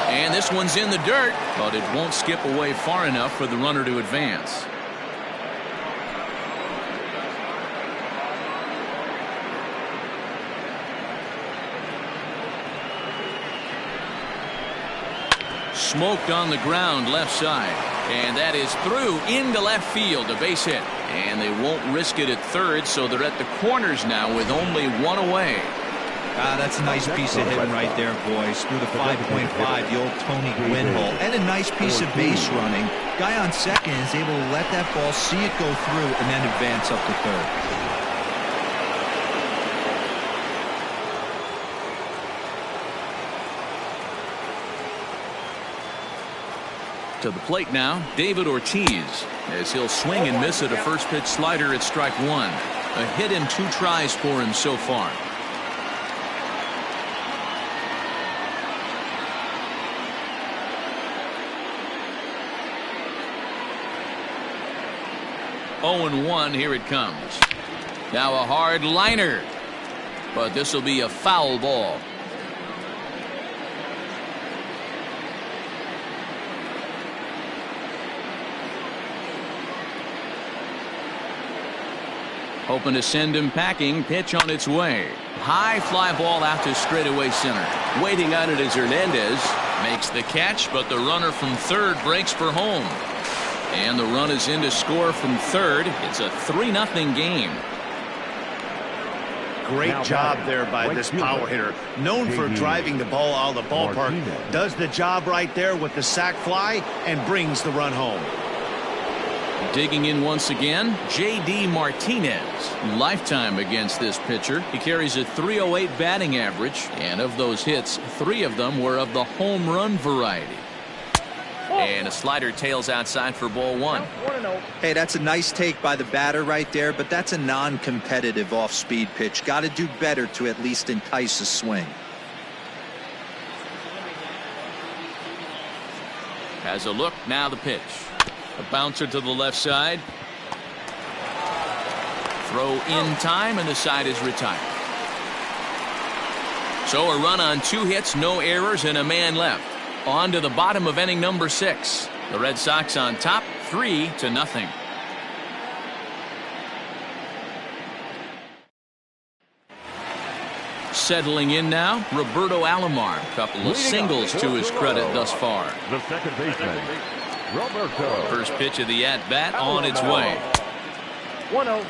And this one's in the dirt, but it won't skip away far enough for the runner to advance. Smoked on the ground left side, and that is through into left field, a base hit, and they won't risk it at third, so they're at the corners now with only one away. That's a nice piece of hitting right there, boys. Through the 5.5, the old Tony Gwynn hole, and a nice piece of base running. Guy on second is able to let that ball, see it go through, and then advance up to third. To the plate now, David Ortiz, as he'll swing and miss at a first pitch slider at strike one. A hit and 2 tries for him so far. Oh and 1, here it comes. Now a hard liner, but this will be a foul ball. Hoping to send him packing. Pitch on its way. High fly ball out to straightaway center. Waiting on it is Hernandez. Makes the catch, but the runner from third breaks for home. And the run is in to score from third. It's a 3-0 game. Great job there by this power hitter. Known for driving the ball out of the ballpark. Does the job right there with the sac fly and brings the run home. Digging in once again, J.D. Martinez. Lifetime against this pitcher. He carries a .308 batting average, and of those hits, 3 of them were of the home run variety. And a slider tails outside for ball 1. Hey, that's a nice take by the batter right there, but that's a non-competitive off-speed pitch. Got to do better to at least entice a swing. Has a look, now the pitch. A bouncer to the left side. Throw in time, and the side is retired. So a run on 2 hits, no errors, and a man left. On to the bottom of inning number 6. The Red Sox on top, 3-0. Settling in now, Roberto Alomar. Couple of singles to his credit thus far. The second baseman, Roberto. First pitch of the at-bat on its way. 1-0.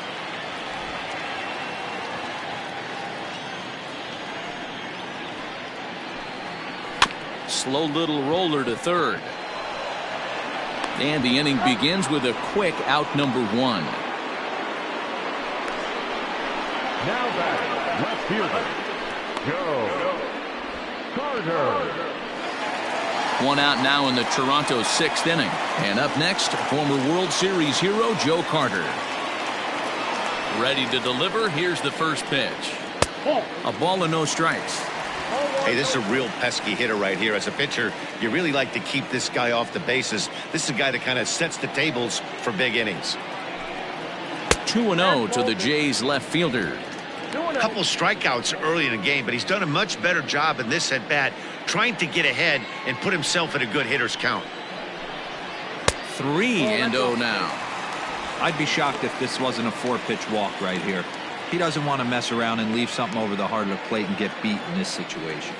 Slow little roller to third. And the inning begins with a quick out number 1. Now batting, left fielder, Joe Carter. 1 out now in the Toronto 6th inning. And up next, former World Series hero Joe Carter. Ready to deliver. Here's the first pitch. A ball and no strikes. Hey, this is a real pesky hitter right here. As a pitcher, you really like to keep this guy off the bases. This is a guy that kind of sets the tables for big innings. 2-0 to the Jays left fielder. A couple strikeouts early in the game, but he's done a much better job in this at-bat trying to get ahead and put himself in a good hitter's count. 3-0 now. I'd be shocked if this wasn't a 4-pitch walk right here. He doesn't want to mess around and leave something over the heart of the plate and get beat in this situation.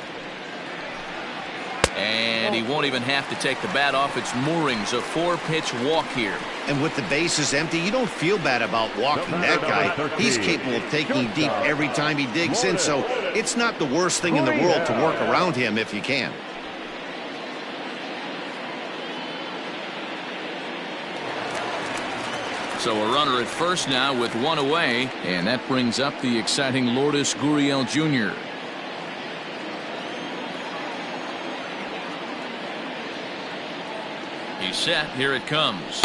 And he won't even have to take the bat off its moorings. A 4-pitch walk here. And with the bases empty, you don't feel bad about walking that guy. He's capable of taking deep every time he digs in, so it's not the worst thing in the world to work around him if you can. So a runner at first now with 1 away, and that brings up the exciting Lourdes Gurriel Jr. He's set. Here it comes.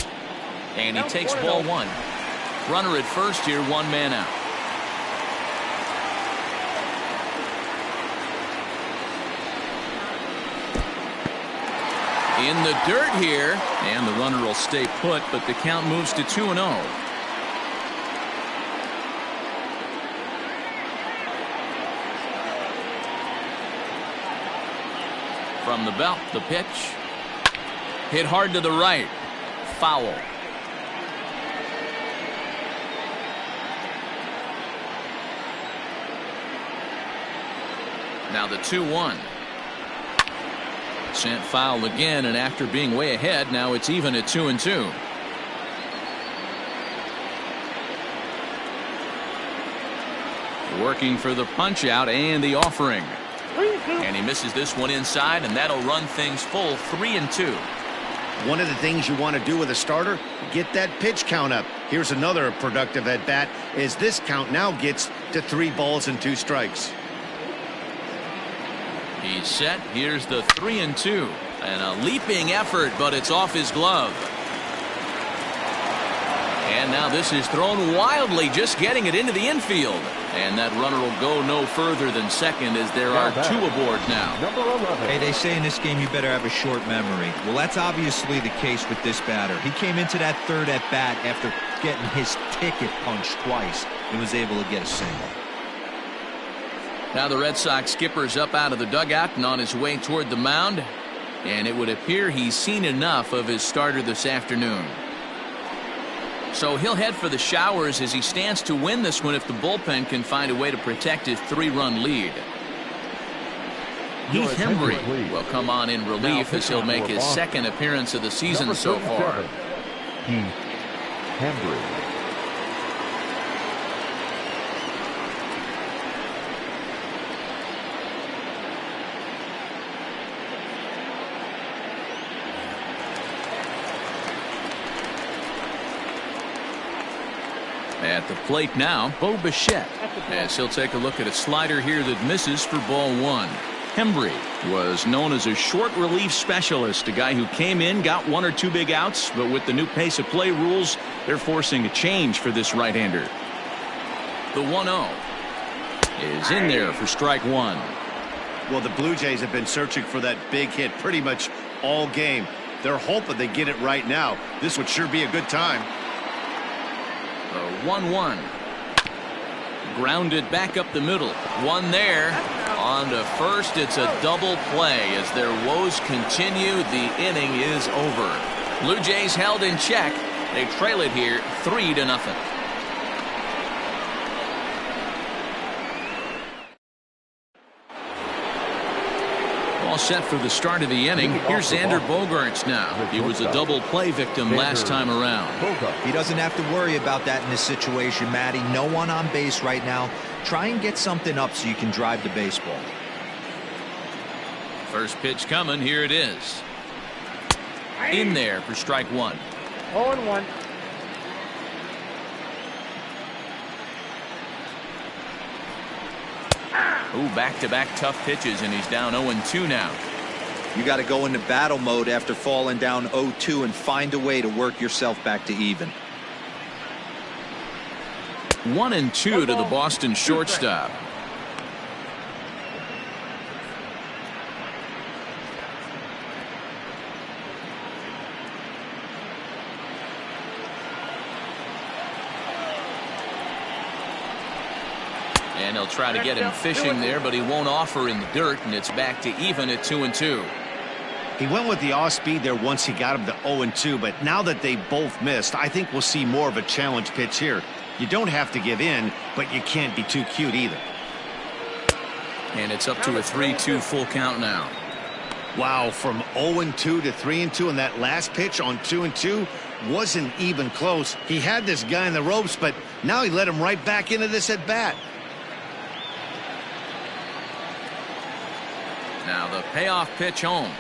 And he takes ball 1. Runner at first here, 1 man out. In the dirt here, and the runner will stay put, but the count moves to 2-0. From the belt, the pitch. Hit hard to the right. Foul. Now the 2-1. Sent foul again, and after being way ahead, now it's even at 2-2. Working for the punch out and the offering. And he misses this one inside, and that'll run things full 3-2. One of the things you want to do with a starter, get that pitch count up. Here's another productive at bat, as this count now gets to 3 balls and 2 strikes. He's set. Here's the 3-2. And a leaping effort, but it's off his glove. And now this is thrown wildly, just getting it into the infield. And that runner will go no further than second, as there are 2 aboard now. Hey, they say in this game you better have a short memory. Well, that's obviously the case with this batter. He came into that third at bat after getting his ticket punched twice and was able to get a single. Now the Red Sox skipper's up out of the dugout and on his way toward the mound. And it would appear he's seen enough of his starter this afternoon. So he'll head for the showers as he stands to win this one if the bullpen can find a way to protect his 3-run lead. Heath Hembry will come on in relief as he'll make his second appearance of the season so far. Heath Hembry. At the plate now, Bo Bichette, as he'll take a look at a slider here that misses for ball 1. Hembry was known as a short relief specialist, a guy who came in, got 1 or 2 big outs, but with the new pace of play rules, they're forcing a change for this right-hander. The 1-0 is in there for strike 1. Well, the Blue Jays have been searching for that big hit pretty much all game. They're hoping they get it right now. This would sure be a good time. The 1-1. Grounded back up the middle. One there. On to first. It's a double play as their woes continue. The inning is over. Blue Jays held in check. They trail it here 3-0. All set for the start of the inning. Here's Xander Bogaerts now. He was a double play victim last time around. He doesn't have to worry about that in this situation, Matty. No one on base right now. Try and get something up so you can drive the baseball. First pitch coming. Here it is. In there for strike 1. 0-1. Ooh, back-to-back tough pitches, and he's down 0-2 now. You got to go into battle mode after falling down 0-2 and find a way to work yourself back to even. 1-2 to the Boston shortstop. And he'll try to get him fishing there, but he won't offer in the dirt, and it's back to even at 2-2. He went with the off speed there once he got him to 0-2, but now that they both missed, I think we'll see more of a challenge pitch here. You don't have to give in, but you can't be too cute either. And it's up to a 3-2 full count now. Wow, from 0-2 to 3-2, and that last pitch on 2-2 wasn't even close. He had this guy in the ropes, but now he let him right back into this at bat. Now the payoff pitch home.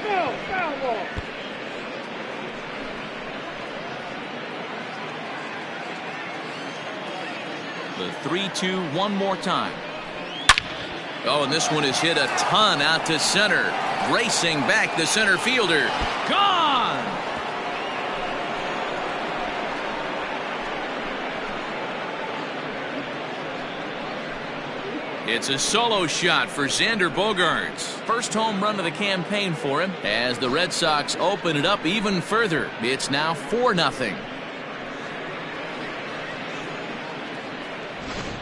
Foul ball. The 3-2 one more time. Oh, and this one is hit a ton out to center. Racing back the center fielder. Gone! It's a solo shot for Xander Bogaerts. First home run of the campaign for him as the Red Sox open it up even further. It's now 4-0.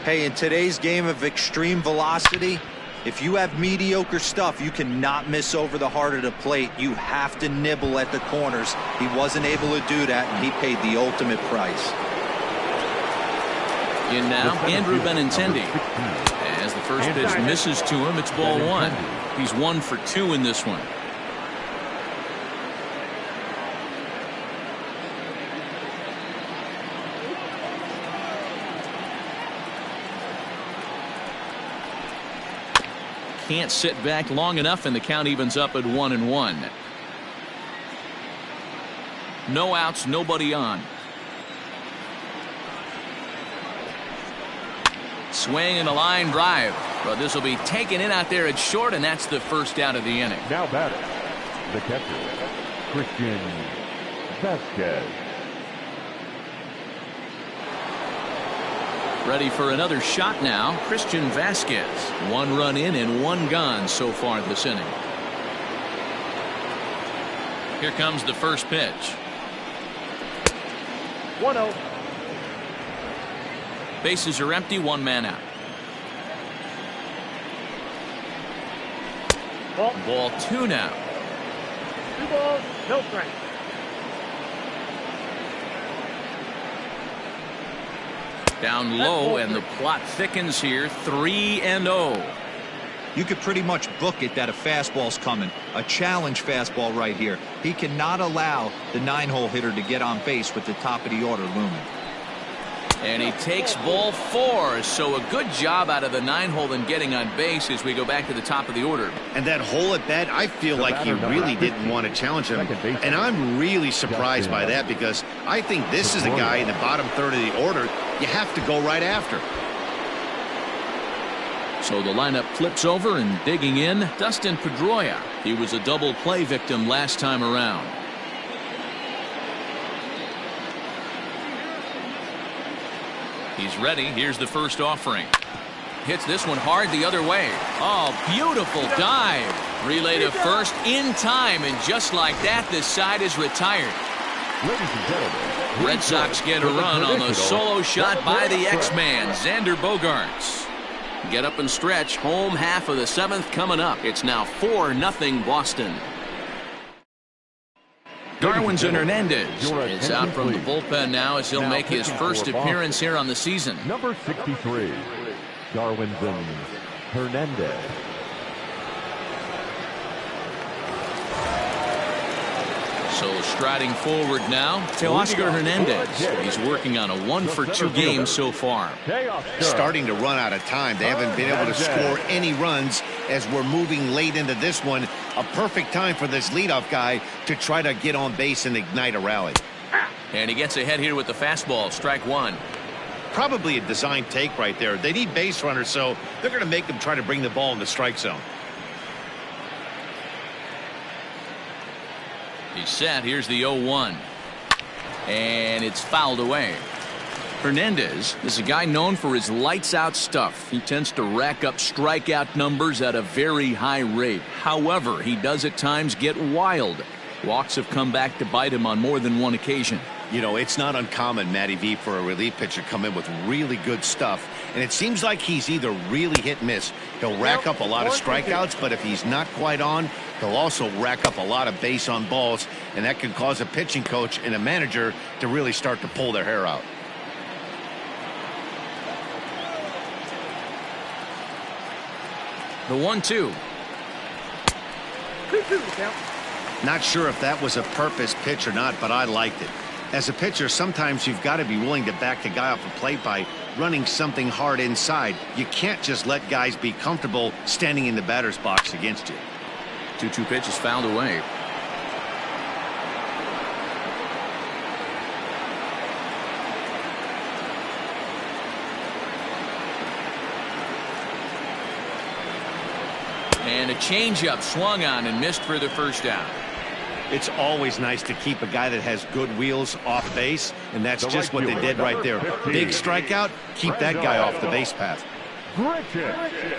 Hey, in today's game of extreme velocity, if you have mediocre stuff, you cannot miss over the heart of the plate. You have to nibble at the corners. He wasn't able to do that, and he paid the ultimate price. In now, Andrew Benintendi. As the first pitch misses to him, it's ball one. He's 1 for 2 in this one. Can't sit back long enough, and the count evens up at 1-1. No outs, nobody on. Swing and a line drive, but this will be taken in out there at short, and that's the first out of the inning. Now batting, the catcher, Christian Vasquez. Ready for another shot now, Christian Vasquez. 1 run in and 1 gone so far this inning. Here comes the first pitch. 1-0. Bases are empty, 1 man out. Ball 2 now. 2 balls, no strikes. Down low, and the plot thickens here. 3-0. You could pretty much book it that a fastball's coming. A challenge fastball right here. He cannot allow the 9-hole hitter to get on base with the top of the order looming. And he takes ball 4, so a good job out of the 9-hole in getting on base as we go back to the top of the order. And that hole at bat, I feel like he really didn't want to challenge him. And I'm really surprised by that, because I think this is a guy in the bottom third of the order you have to go right after. So the lineup flips over, and digging in, Dustin Pedroia. He was a double play victim last time around. He's ready. Here's the first offering. Hits this one hard the other way. Oh, beautiful dive. Relay to first in time, and just like that, this side is retired. Ladies and gentlemen, Red Sox get a run on the solo shot by the X-Man, Xander Bogaerts. Get up and stretch. Home half of the 7th coming up. It's now 4-0 Boston. Darwinzon Hernandez is out from the bullpen now as he'll make his first appearance here on the season. Number 63, Darwinzon Hernandez. So striding forward now, Teoscar Hernandez. He's working on a 1 for 2 game so far. Starting to run out of time. They haven't been able to score any runs as we're moving late into this one. A perfect time for this leadoff guy to try to get on base and ignite a rally. And he gets ahead here with the fastball. Strike 1. Probably a design take right there. They need base runners, so they're going to make them try to bring the ball in the strike zone. He's set. Here's the 0-1. And it's fouled away. Hernandez is a guy known for his lights-out stuff. He tends to rack up strikeout numbers at a very high rate. However, he does at times get wild. Walks have come back to bite him on more than one occasion. You know, it's not uncommon, Matty V, for a relief pitcher to come in with really good stuff. And it seems like he's either really hit and miss. He'll rack up a lot of strikeouts, but if he's not quite on, he'll also rack up a lot of base on balls. And that can cause a pitching coach and a manager to really start to pull their hair out. The 1-2. 2-2 count. Not sure if that was a purpose pitch or not, but I liked it. As a pitcher, sometimes you've got to be willing to back the guy off the plate by running something hard inside. You can't just let guys be comfortable standing in the batter's box against you. 2-2 pitch is fouled away. And a changeup swung on and missed for the first out. It's always nice to keep a guy that has good wheels off base, and that's just what they did right there. Big strikeout, keep that guy off the base path. Grichuk.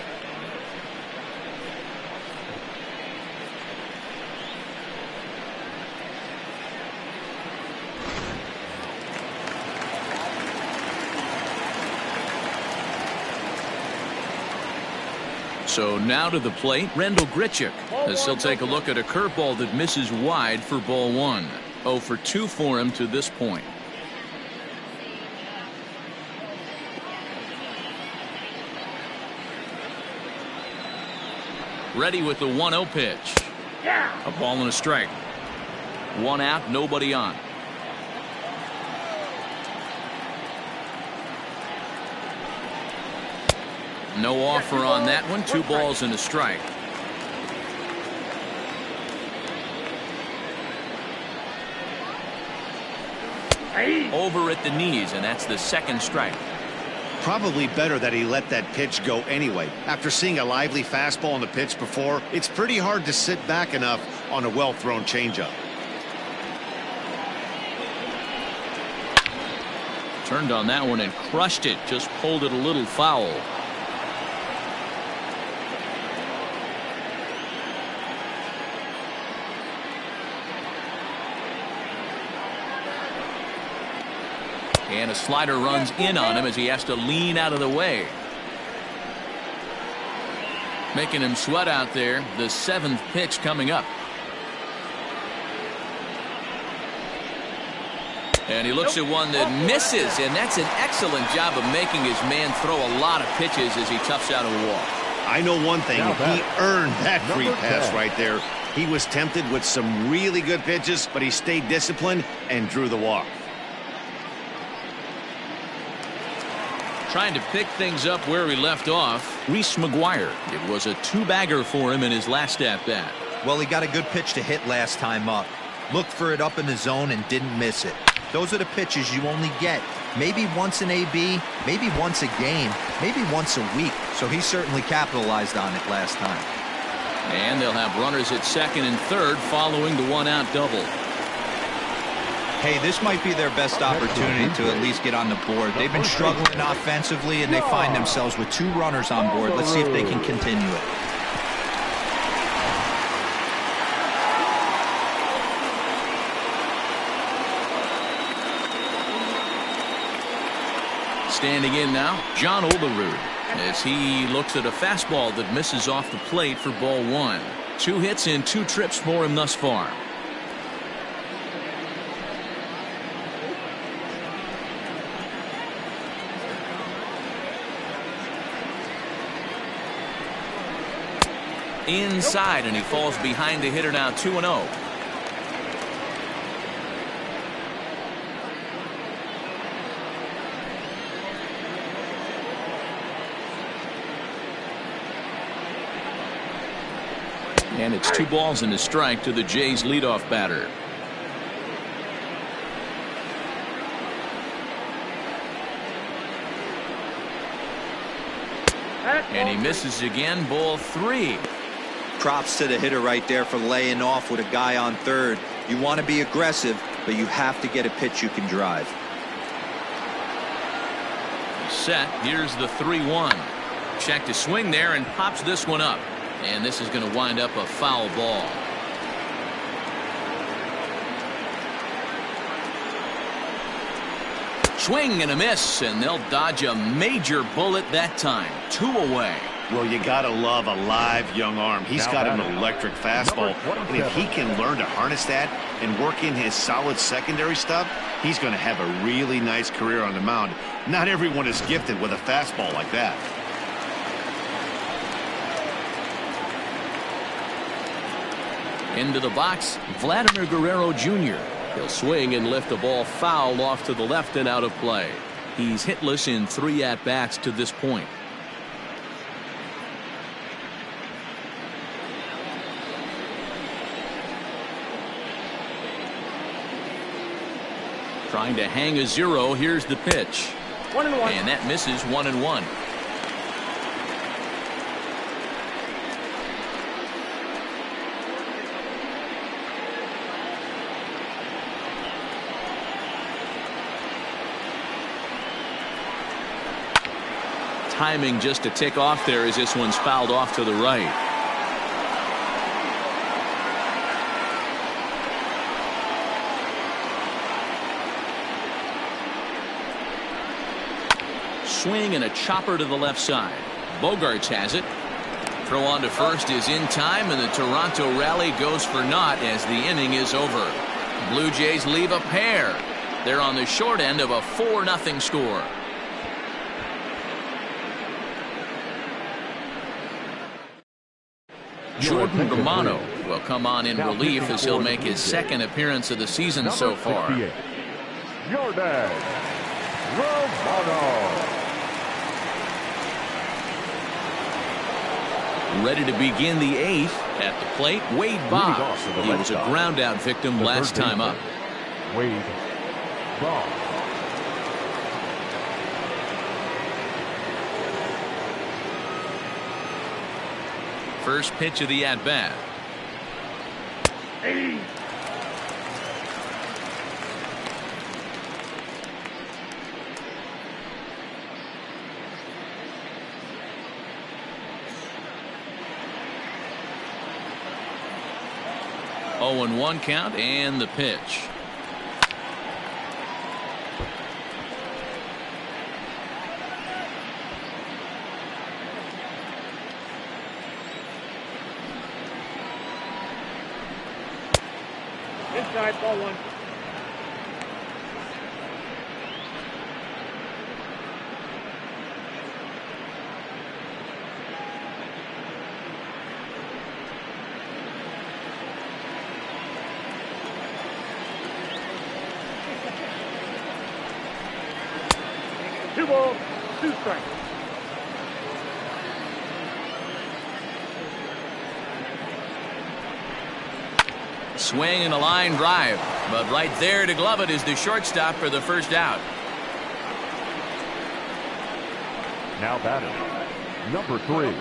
So now to the plate, Rendell Grichuk, as he'll take a look at a curveball that misses wide for ball one. 0 for 2 for him to this point. Ready with the 1-0 pitch. A ball and a strike. 1 out, nobody on. No offer on that one. 2 balls and a strike. Over at the knees, and that's the 2nd strike. Probably better that he let that pitch go anyway. After seeing a lively fastball on the pitch before, it's pretty hard to sit back enough on a well-thrown changeup. Turned on that one and crushed it. Just pulled it a little foul. And a slider runs in on him as he has to lean out of the way. Making him sweat out there. The 7th pitch coming up. And he looks at one that misses, and that's an excellent job of making his man throw a lot of pitches as he toughs out a walk. I know one thing. He earned that free pass right there. He was tempted with some really good pitches, but he stayed disciplined and drew the walk. Trying to pick things up where he left off, Reese McGuire. It was a 2-bagger for him in his last at-bat. Well, he got a good pitch to hit last time up. Looked for it up in the zone and didn't miss it. Those are the pitches you only get maybe once in AB, maybe once a game, maybe once a week. So he certainly capitalized on it last time. And they'll have runners at 2nd and 3rd following the 1-out double. Hey, this might be their best opportunity to at least get on the board. They've been struggling offensively, and they find themselves with 2 runners on board. Let's see if they can continue it. Standing in now, John Olerud, as he looks at a fastball that misses off the plate for ball 1. 2 hits and 2 trips for him thus far. Inside, and he falls behind the hitter now. 2-0. And it's 2 balls and a strike to the Jays leadoff batter. And he misses again. Ball 3. Props to the hitter right there for laying off with a guy on 3rd. You want to be aggressive, but you have to get a pitch you can drive. Set. Here's the 3-1. Check to swing there and pops this one up. And this is going to wind up a foul ball. Swing and a miss, and they'll dodge a major bullet that time. 2 away. Well, you gotta love a live young arm. He's got an electric fastball, and if he can learn to harness that and work in his solid secondary stuff, he's going to have a really nice career on the mound. Not everyone is gifted with a fastball like that. Into the box, Vladimir Guerrero Jr. He'll swing and lift the ball foul off to the left and out of play. He's hitless in 3 at-bats to this point. Trying to hang a 0. Here's the pitch. 1-1. And that misses. 1-1. timing just to tick off there as this one's fouled off to the right. Swing and a chopper to the left side. Bogarts has it. Throw on to first is in time, and the Toronto rally goes for naught as the inning is over. Blue Jays leave a pair. They're on the short end of a 4-0 score. Jordan Romano will come on in relief as he'll make his second appearance of the season so far. Jordan Romano. Ready to begin the 8th. At the plate, Wade Boggs. He was a ground out victim last time up. Wade Boggs. First pitch of the at bat. 0-1 count and the pitch. Inside, ball 1. Two balls, 2 strikes. Swing and a line drive, but right there to glove it is the shortstop for the first out. Now batting, number 3.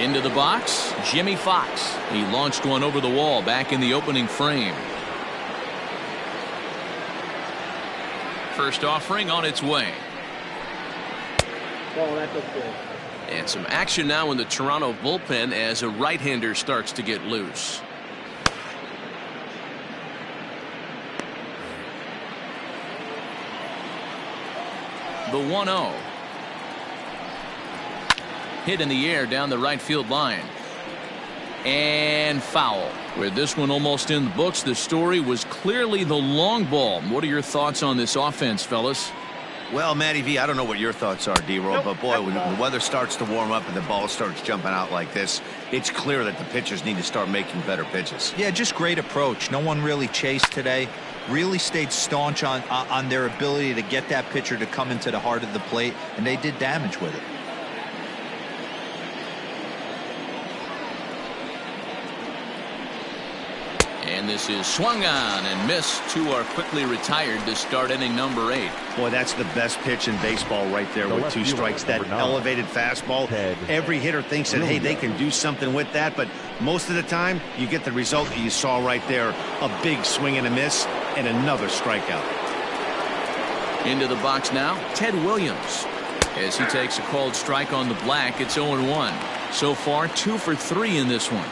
Into the box, Jimmy Fox. He launched one over the wall back in the opening frame. First offering on its way. Oh, that looks good. And some action now in the Toronto bullpen as a right-hander starts to get loose. The 1-0. Hit in the air down the right field line. And foul. With this one almost in the books, the story was clearly the long ball. What are your thoughts on this offense, fellas? Well, Matty V, I don't know what your thoughts are, D-Roll, but boy, when the weather starts to warm up and the ball starts jumping out like this, it's clear that the pitchers need to start making better pitches. Yeah, just great approach. No one really chased today. Really stayed staunch on their ability to get that pitcher to come into the heart of the plate, and they did damage with it. And this is swung on and missed. 2 are quickly retired to start inning number 8. Boy, that's the best pitch in baseball right there with 2 strikes. That elevated fastball. Every hitter thinks that, hey, they can do something with that, but most of the time you get the result that you saw right there. A big swing and a miss and another strikeout. Into the box now, Ted Williams. As he takes a called strike on the black, it's 0-1. So far, 2 for 3 in this one.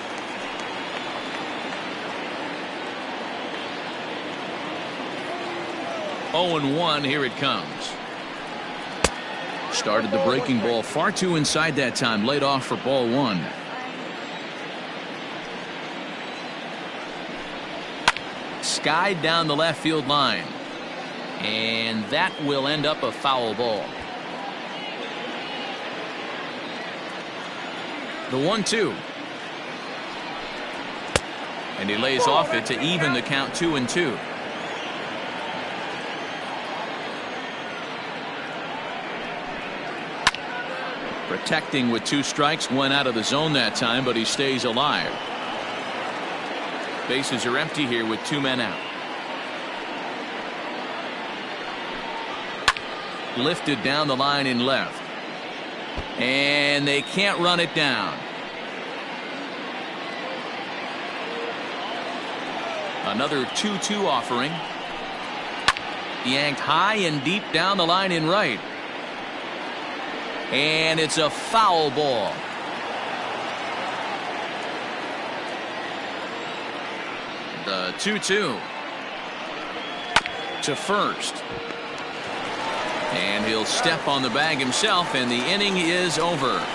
0-1, here it comes. Started the breaking ball far too inside that time. Laid off for ball 1. Skied down the left field line. And that will end up a foul ball. The 1-2. And he lays off it to even the count 2-2. Protecting with 2 strikes, went out of the zone that time, but he stays alive. Bases are empty here with 2 men out. Lifted down the line in left. And they can't run it down. Another 2-2 offering. Yanked high and deep down the line in right. And it's a foul ball. The 2-2 to first. And he'll step on the bag himself, and the inning is over.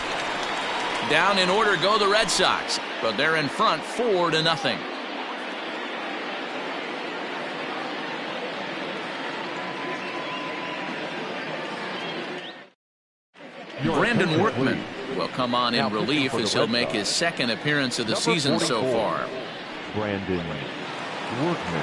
Down in order go the Red Sox, but they're in front 4-0. Brandon Workman will come on in relief as he'll make his second appearance of the season so far. Brandon Workman.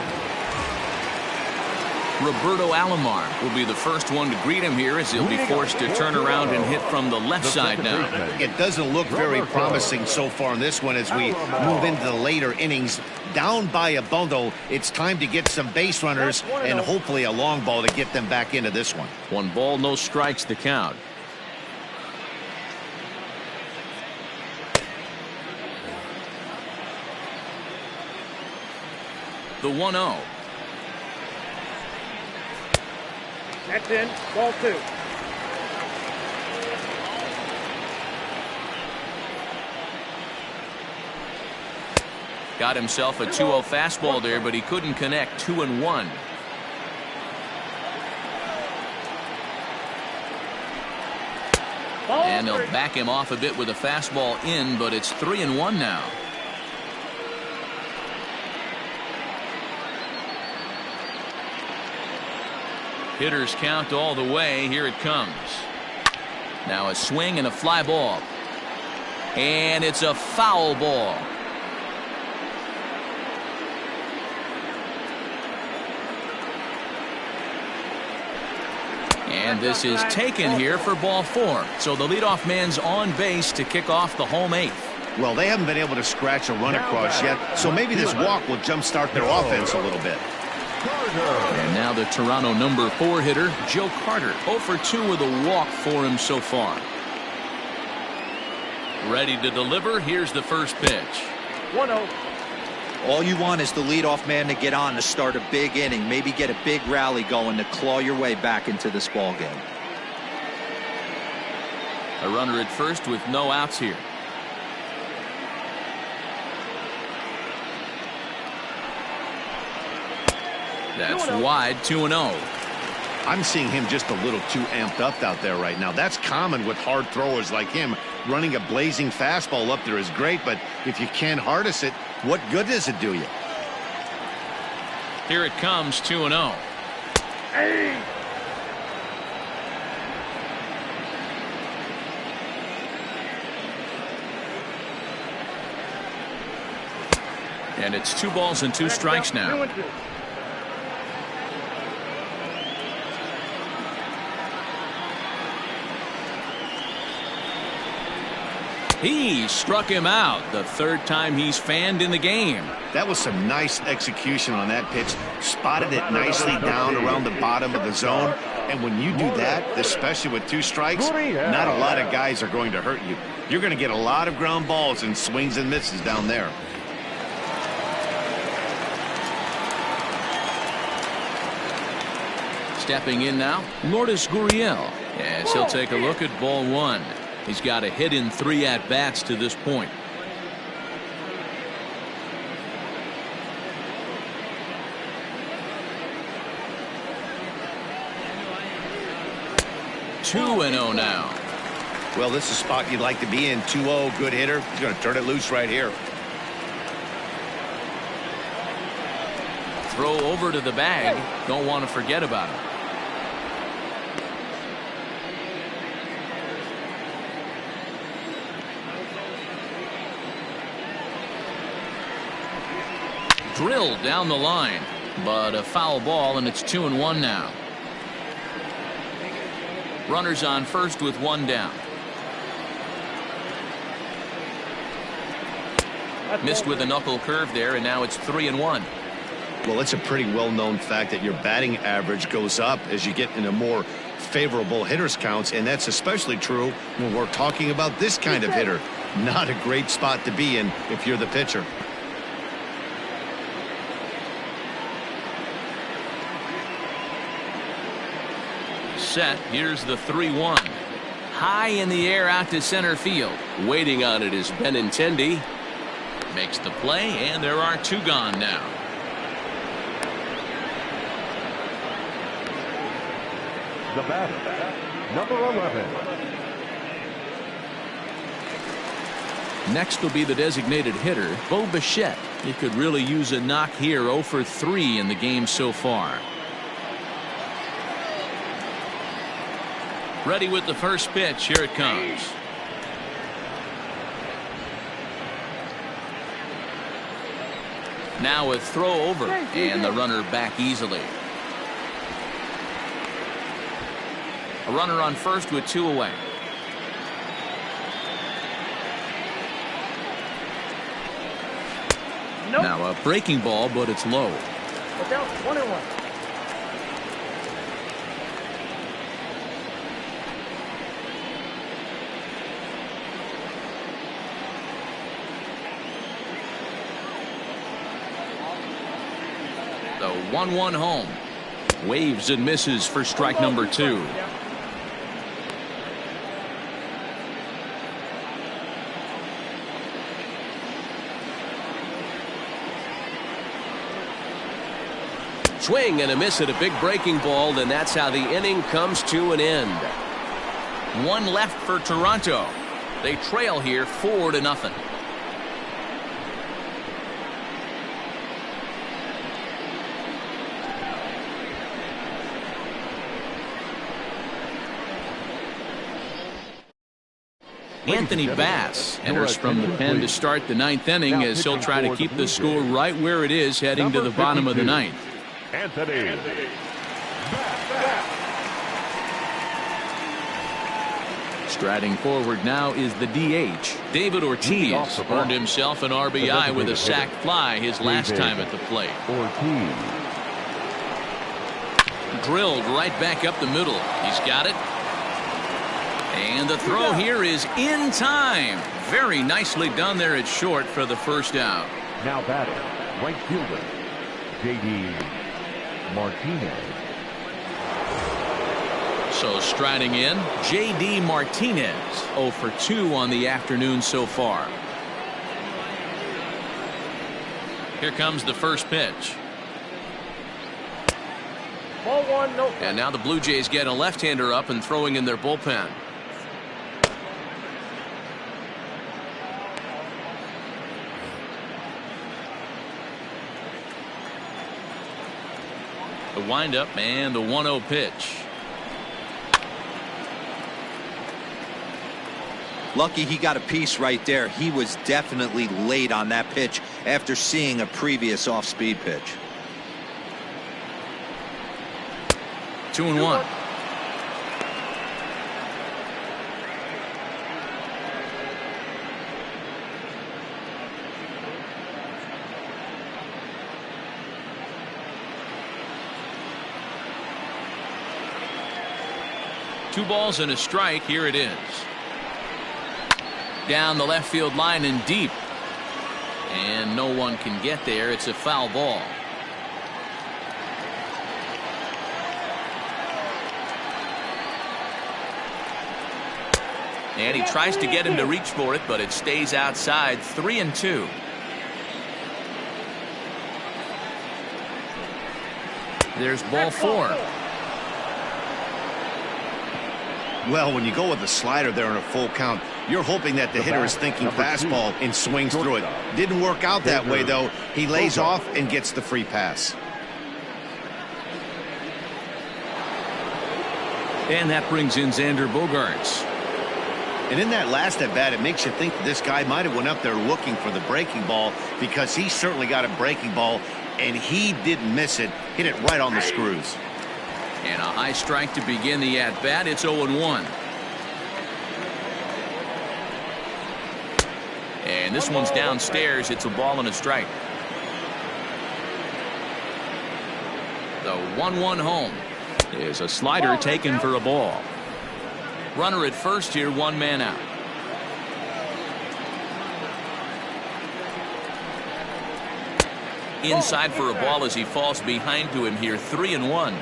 Roberto Alomar will be the first one to greet him here as he'll be forced to turn around and hit from the left side now. It doesn't look very promising so far in this one as we move into the later innings. Down by a bundle, it's time to get some base runners and hopefully a long ball to get them back into this one. 1 ball, no strikes the count. The 1-0. That's in. Ball 2. Got himself a 2-0 fastball there, but he couldn't connect. 2-1. And they'll back him off a bit with a fastball in, but it's 3-1 now. Hitters count all the way. Here it comes. Now a swing and a fly ball. And it's a foul ball. And this is taken here for ball 4. So the leadoff man's on base to kick off the home 8th. Well, they haven't been able to scratch a run across yet, so maybe this walk will jumpstart their offense a little bit. And now the Toronto number 4 hitter, Joe Carter. 0 for 2 with a walk for him so far. Ready to deliver. Here's the first pitch. 1-0. All you want is the leadoff man to get on to start a big inning, maybe get a big rally going to claw your way back into this ball game. A runner at first with no outs here. That's wide. 2-0. I'm seeing him just a little too amped up out there right now. That's common with hard throwers like him. Running a blazing fastball up there is great, but if you can't harness it, what good does it do you? Here it comes. 2-0. Hey! And it's 2 balls and 2 strikes now. He struck him out the 3rd time he's fanned in the game. That was some nice execution on that pitch. Spotted it nicely down around the bottom of the zone. And when you do that, especially with 2 strikes, not a lot of guys are going to hurt you. You're going to get a lot of ground balls and swings and misses down there. Stepping in now, Lourdes Gurriel, as he'll take a look at ball 1. He's got a hit in 3 at-bats to this point. Two and 0 now. Well, this is a spot you'd like to be in. 2-0, good hitter. He's going to turn it loose right here. Throw over to the bag. Don't want to forget about it. Drilled down the line, but a foul ball, and it's 2-1 now. Runners on first with 1 down. Missed with a knuckle curve there, and now it's 3-1. Well, it's a pretty well-known fact that your batting average goes up as you get into more favorable hitters counts, and that's especially true when we're talking about this kind of hitter. Not a great spot to be in if you're the pitcher. set. Here's the 3-1. High in the air out to center field. Waiting on it is Benintendi. Makes the play, and there are 2 gone now. The batter, number 11. Next will be the designated hitter, Bo Bichette. He could really use a knock here. 0 for 3 in the game so far. Ready with the first pitch. Here it comes. Now a throw over, and the runner back easily. A runner on first with 2 away. Nope. Now a breaking ball, but it's low. Look out, 1-1. The 1-1 home. Waves and misses for strike number 2. Swing and a miss at a big breaking ball, and that's how the inning comes to an end. 1 left for Toronto. They trail here 4-0. Anthony Bass enters from the pen to start the 9th inning as he'll try to keep the score right where it is heading to the bottom of the 9th. Anthony. Striding forward now is the DH. David Ortiz earned himself an RBI with a sac fly his last time at the plate. Ortiz. Drilled right back up the middle. He's got it. And the throw here is in time. Very nicely done there at short for the first out. Now batting, right fielder, J.D. Martinez. So striding in, J.D. Martinez. 0 for 2 on the afternoon so far. Here comes the first pitch. Ball 1, no. And now the Blue Jays get a left-hander up and throwing in their bullpen. The windup and the 1-0 pitch. Lucky he got a piece right there. He was definitely late on that pitch after seeing a previous off-speed pitch. 2-1. Two balls and a strike. Here it is. Down the left field line and deep. And no one can get there. It's a foul ball. And he tries to get him to reach for it, but it stays outside. 3-2. There's ball 4. Well, when you go with a slider there in a full count, you're hoping that the hitter is thinking fastball and swings through it. Didn't work out that way, though. He lays off and gets the free pass. And that brings in Xander Bogaerts. And in that last at bat, it makes you think that this guy might have went up there looking for the breaking ball, because he certainly got a breaking ball, and he didn't miss it. Hit it right on the screws. And a high strike to begin the at-bat. It's 0-1. And this one's downstairs. It's a ball and a strike. The 1-1 home is a slider taken for a ball. Runner at first here, one man out. Inside for a ball as he falls behind to him here. 3-1.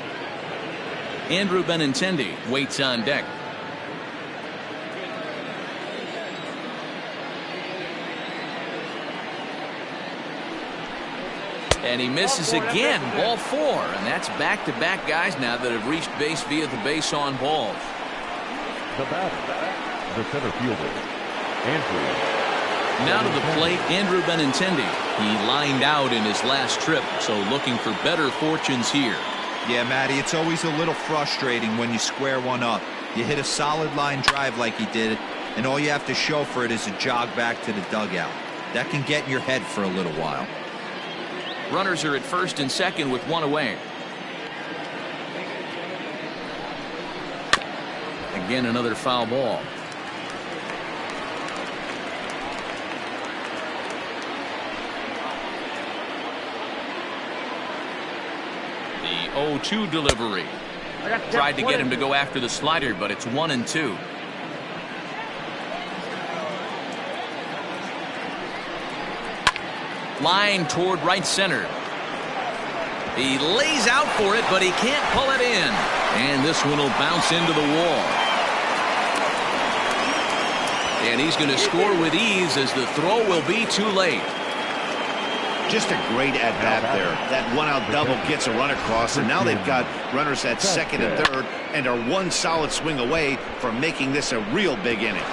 Andrew Benintendi waits on deck. And he misses again. Ball 4. And that's back-to-back guys now that have reached base via the base on balls. The batter, the center fielder, Andrew. Now to the plate, Andrew Benintendi. He lined out in his last trip, so looking for better fortunes here. Yeah, Matty, it's always a little frustrating when you square one up. You hit a solid line drive like he did, and all you have to show for it is a jog back to the dugout. That can get in your head for a little while. Runners are at first and second with one away. Again, another foul ball. The 0-2 delivery. Tried to get him to go after the slider, but it's 1-2. Line toward right center. He lays out for it, but he can't pull it in. And this one will bounce into the wall. And he's going to score with ease as the throw will be too late. Just a great at-bat there. That one-out double gets a run across, and now they've got runners at second and third and are one solid swing away from making this a real big inning.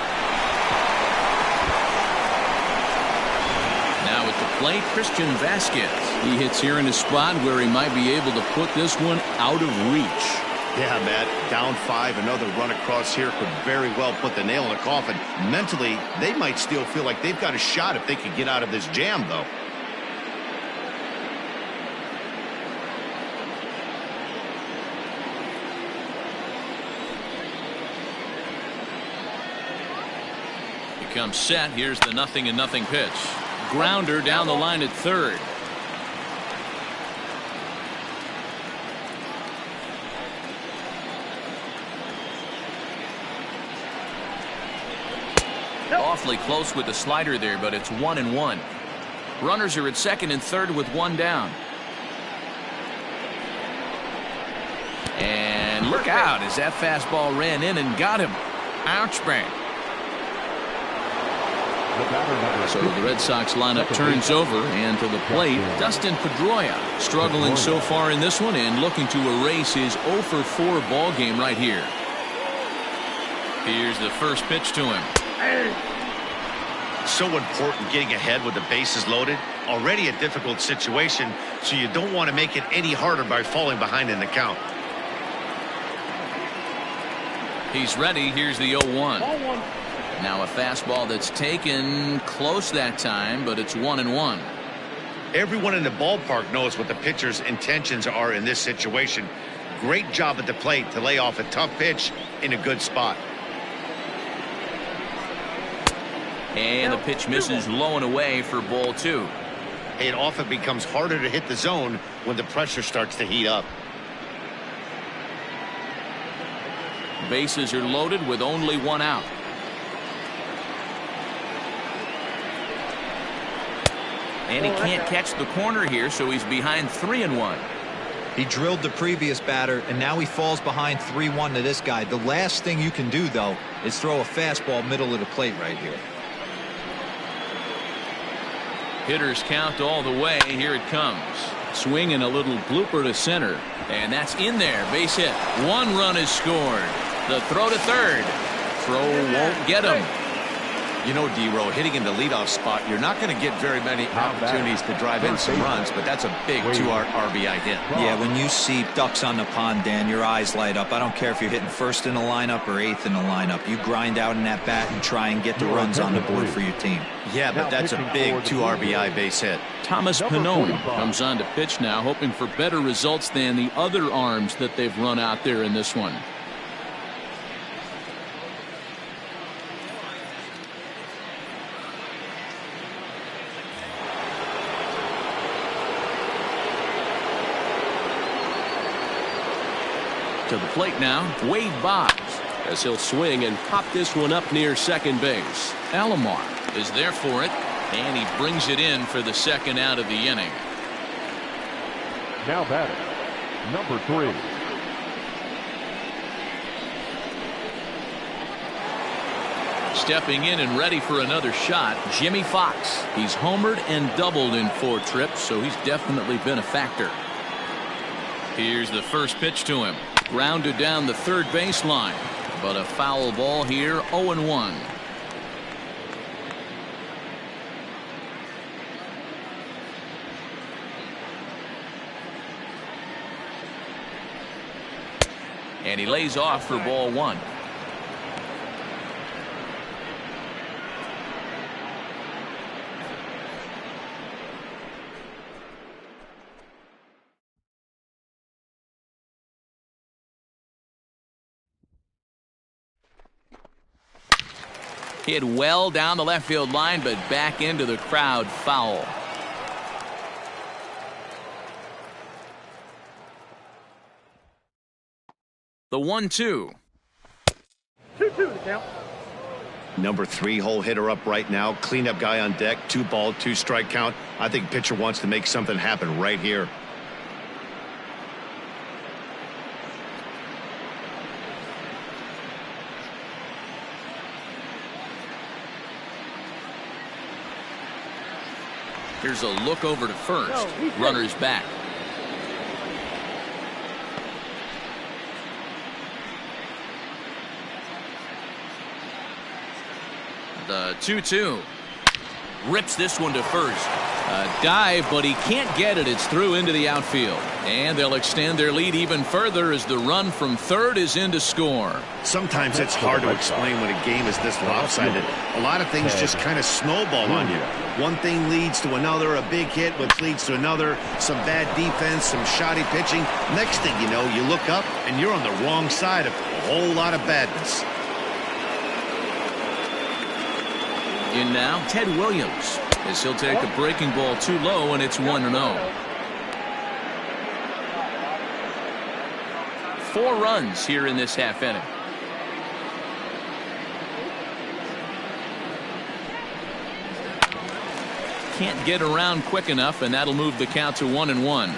Now at the plate, Christian Vasquez. He hits here in a spot where he might be able to put this one out of reach. Yeah, Matt, down 5, another run across here could very well put the nail in the coffin. Mentally, they might still feel like they've got a shot if they could get out of this jam, though. Comes set. Here's the 0-0 pitch. Grounder down the line at third. Awfully close with the slider there, but it's 1-1. Runners are at second and third with one down. And look out as that fastball ran in and got him. Ouch, bang. So the Red Sox lineup turns over, and to the plate, Dustin Pedroia, struggling so far in this one and looking to erase his 0-for-4 ball game right here. Here's the first pitch to him. So important getting ahead with the bases loaded. Already a difficult situation, so you don't want to make it any harder by falling behind in the count. He's ready. Here's the 0-1. Now a fastball that's taken close that time, but it's 1-1. Everyone in the ballpark knows what the pitcher's intentions are in this situation. Great job at the plate to lay off a tough pitch in a good spot. And the pitch misses low and away for ball 2. It often becomes harder to hit the zone when the pressure starts to heat up. Bases are loaded with only one out. And he can't catch the corner here, so he's behind 3-1. He drilled the previous batter, and now he falls behind 3-1 to this guy. The last thing you can do, though, is throw a fastball middle of the plate right here. Hitters count all the way. Here it comes. Swing and a little blooper to center. And that's in there. Base hit. One run is scored. The throw to third. Throw won't get him. You know, D-Row, hitting in the leadoff spot, you're not going to get very many opportunities to drive in some runs, but that's a big 2 RBI hit. Yeah, when you see ducks on the pond, Dan, your eyes light up. I don't care if you're hitting first in the lineup or 8th in the lineup. You grind out in that bat and try and get the runs on the board for your team. Yeah, but that's a big 2 RBI base hit. Thomas Pannone comes on to pitch now, hoping for better results than the other arms that they've run out there in this one. To the plate now, Wade Boggs, as he'll swing and pop this one up near second base. Alomar is there for it, and he brings it in for the second out of the inning. Now batting, number 3. stepping in and ready for another shot, Jimmy Fox. He's homered and doubled in 4 trips, so he's definitely been a factor. Here's the first pitch to him. Grounded down the third baseline, but a foul ball here, 0-1. And he lays off for ball 1. Hit well down the left field line, but back into the crowd, foul. The 1-2. 2-2 to count. Number 3 hole hitter up right now. Cleanup guy on deck. 2 ball, 2 strike count. I think pitcher wants to make something happen right here. Here's a look over to first. Runner's back. The 2-2. Rips this one to first. A dive, but he can't get it. It's through into the outfield. And they'll extend their lead even further as the run from third is in to score. Sometimes it's hard to explain when a game is this lopsided. A lot of things just kind of snowball on you. One thing leads to another, a big hit, which leads to another, some bad defense, some shoddy pitching. Next thing you know, you look up and you're on the wrong side of a whole lot of badness. In now, Ted Williams, as he'll take the breaking ball too low, and it's 1-0. 4 runs here in this half inning. Can't get around quick enough, and that'll move the count to 1-1.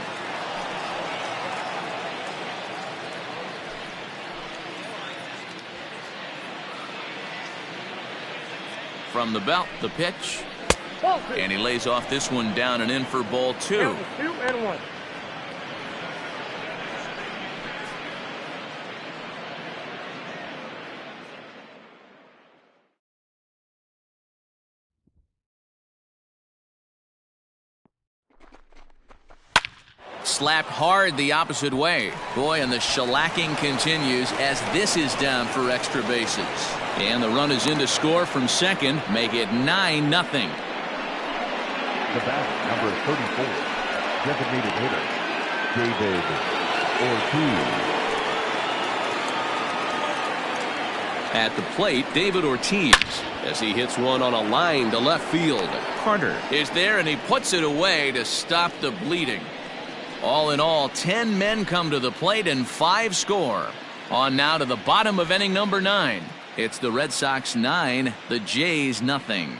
From the belt, the pitch. And he lays off this one down and in for ball 2. 2-1. Slapped hard the opposite way. Boy, and the shellacking continues as this is down for extra bases. And the run is in to score from second, make it 9-0. The batter, number 34, designated hitter, David Ortiz. At the plate, David Ortiz, as he hits one on a line to left field. Carter Is there, and he puts it away to stop the bleeding. All in all, 10 men come to the plate and 5 score. On now to the bottom of inning number 9. It's the Red Sox 9, the Jays nothing.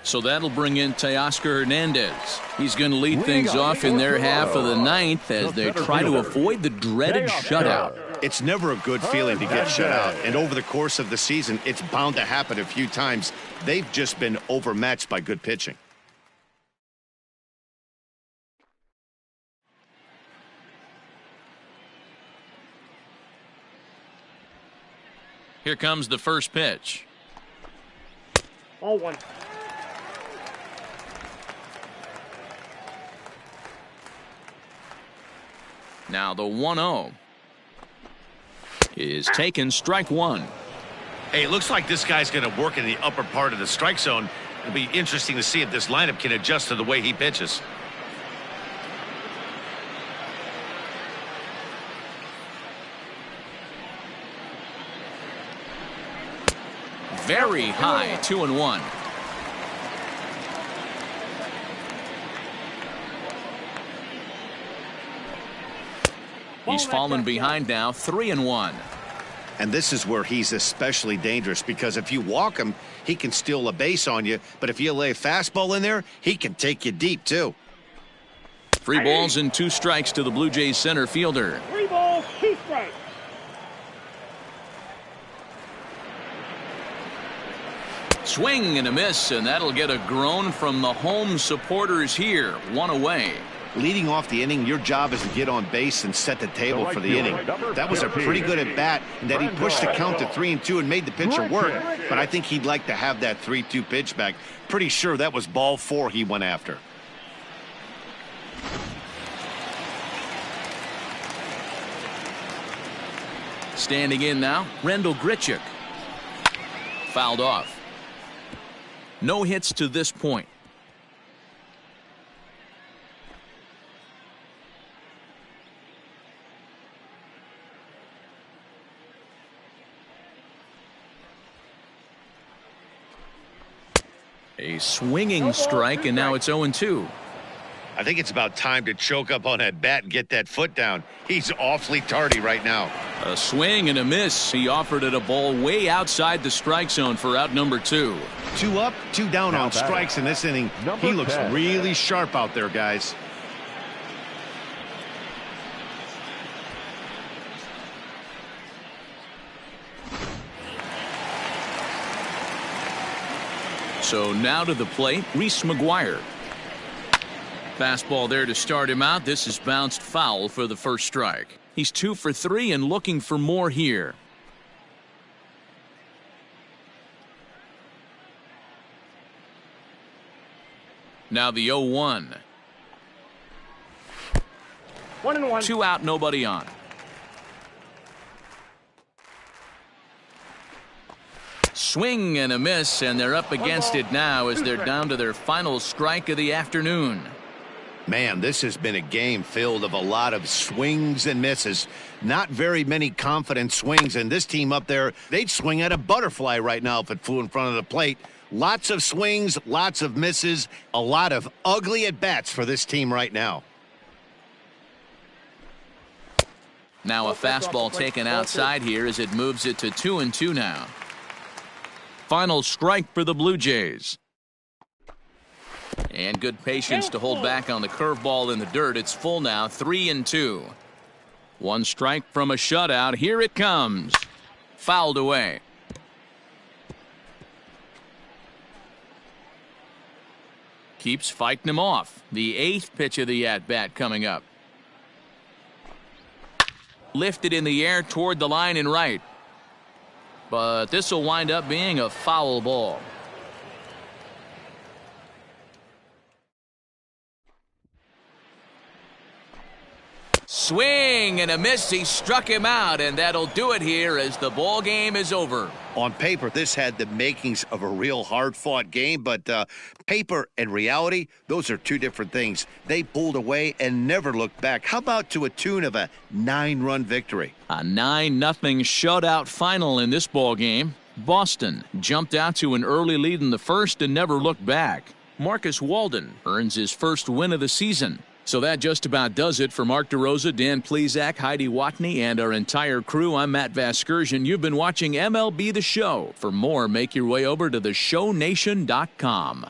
So that'll bring in Teoscar Hernandez. He's going to lead things off in their half of the 9th as they try to avoid the dreaded shutout. It's never a good feeling to get shut out, and over the course of the season, it's bound to happen a few times. They've just been overmatched by good pitching. Here comes the first pitch. 0-1. Now the 1-0 is taken, strike 1. Hey, it looks like this guy's going to work in the upper part of the strike zone. It'll be interesting to see if this lineup can adjust to the way he pitches. Very high, 2-1. He's fallen behind now, 3-1. And this is where he's especially dangerous, because if you walk him, he can steal a base on you. But if you lay a fastball in there, he can take you deep, too. 3 balls and 2 strikes to the Blue Jays center fielder. 3 balls, 2 strikes. Swing and a miss, and that'll get a groan from the home supporters here. One away. Leading off the inning, your job is to get on base and set the table for the inning. That was a pretty good at bat, and that he pushed the count to 3-2 and made the pitcher work. But I think he'd like to have that 3-2 pitch back. Pretty sure that was ball 4 he went after. Standing in now, Rendell Grichuk. Fouled off. No hits to this point. A swinging strike, and now it's 0-2. I think it's about time to choke up on that bat and get that foot down. He's awfully tardy right now. A swing and a miss. He offered it a ball way outside the strike zone for out number 2. 2 up, 2 down on strikes in this inning. He looks really sharp out there, guys. So now to the plate, Reese McGuire. Fastball there to start him out. This is bounced foul for the first strike. He's 2 for 3 and looking for more here. Now the 0-1. 1-1. 2 out, nobody on. Swing and a miss, and they're up against it now as they're down to their final strike of the afternoon. Man, this has been a game filled of a lot of swings and misses. Not very many confident swings, and this team up there, they'd swing at a butterfly right now if it flew in front of the plate. Lots of swings, lots of misses, a lot of ugly at-bats for this team right now. Now a fastball taken outside here as it moves it to 2-2 now. Final strike for the Blue Jays. And good patience to hold back on the curveball in the dirt. It's full now, 3-2. 1 strike from a shutout. Here it comes. Fouled away. Keeps fighting him off. The 8th pitch of the at-bat coming up. Lifted in the air toward the line and right. But this will wind up being a foul ball. Swing and a miss. He struck him out, and that'll do it here as the ball game is over. On paper, this had the makings of a real hard-fought game, but paper and reality, those are 2 different things. They pulled away and never looked back. How about to a tune of a 9-run victory? A 9-0 shutout final in this ball game. Boston jumped out to an early lead in the first and never looked back. Marcus Walden earns his first win of the season. So that just about does it for Mark DeRosa, Dan Plesac, Heidi Watney, and our entire crew. I'm Matt Vasgersian. You've been watching MLB The Show. For more, make your way over to theshownation.com.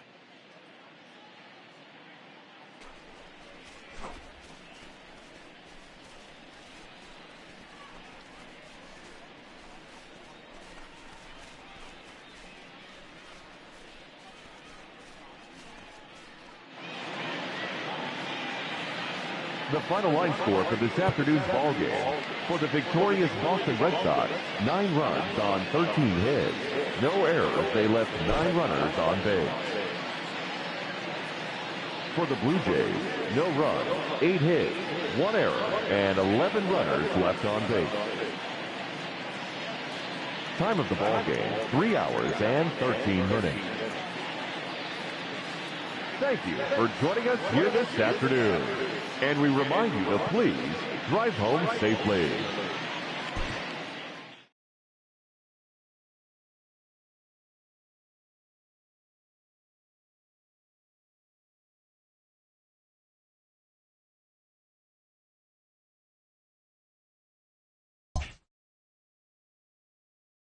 The final line score for this afternoon's ball game. For the victorious Boston Red Sox, 9 runs on 13 hits. No errors. They left 9 runners on base. For the Blue Jays, no runs, 8 hits, 1 error, and 11 runners left on base. Time of the ball game, 3 hours and 13 minutes. Thank you for joining us here this afternoon. And we remind you to please drive home safely.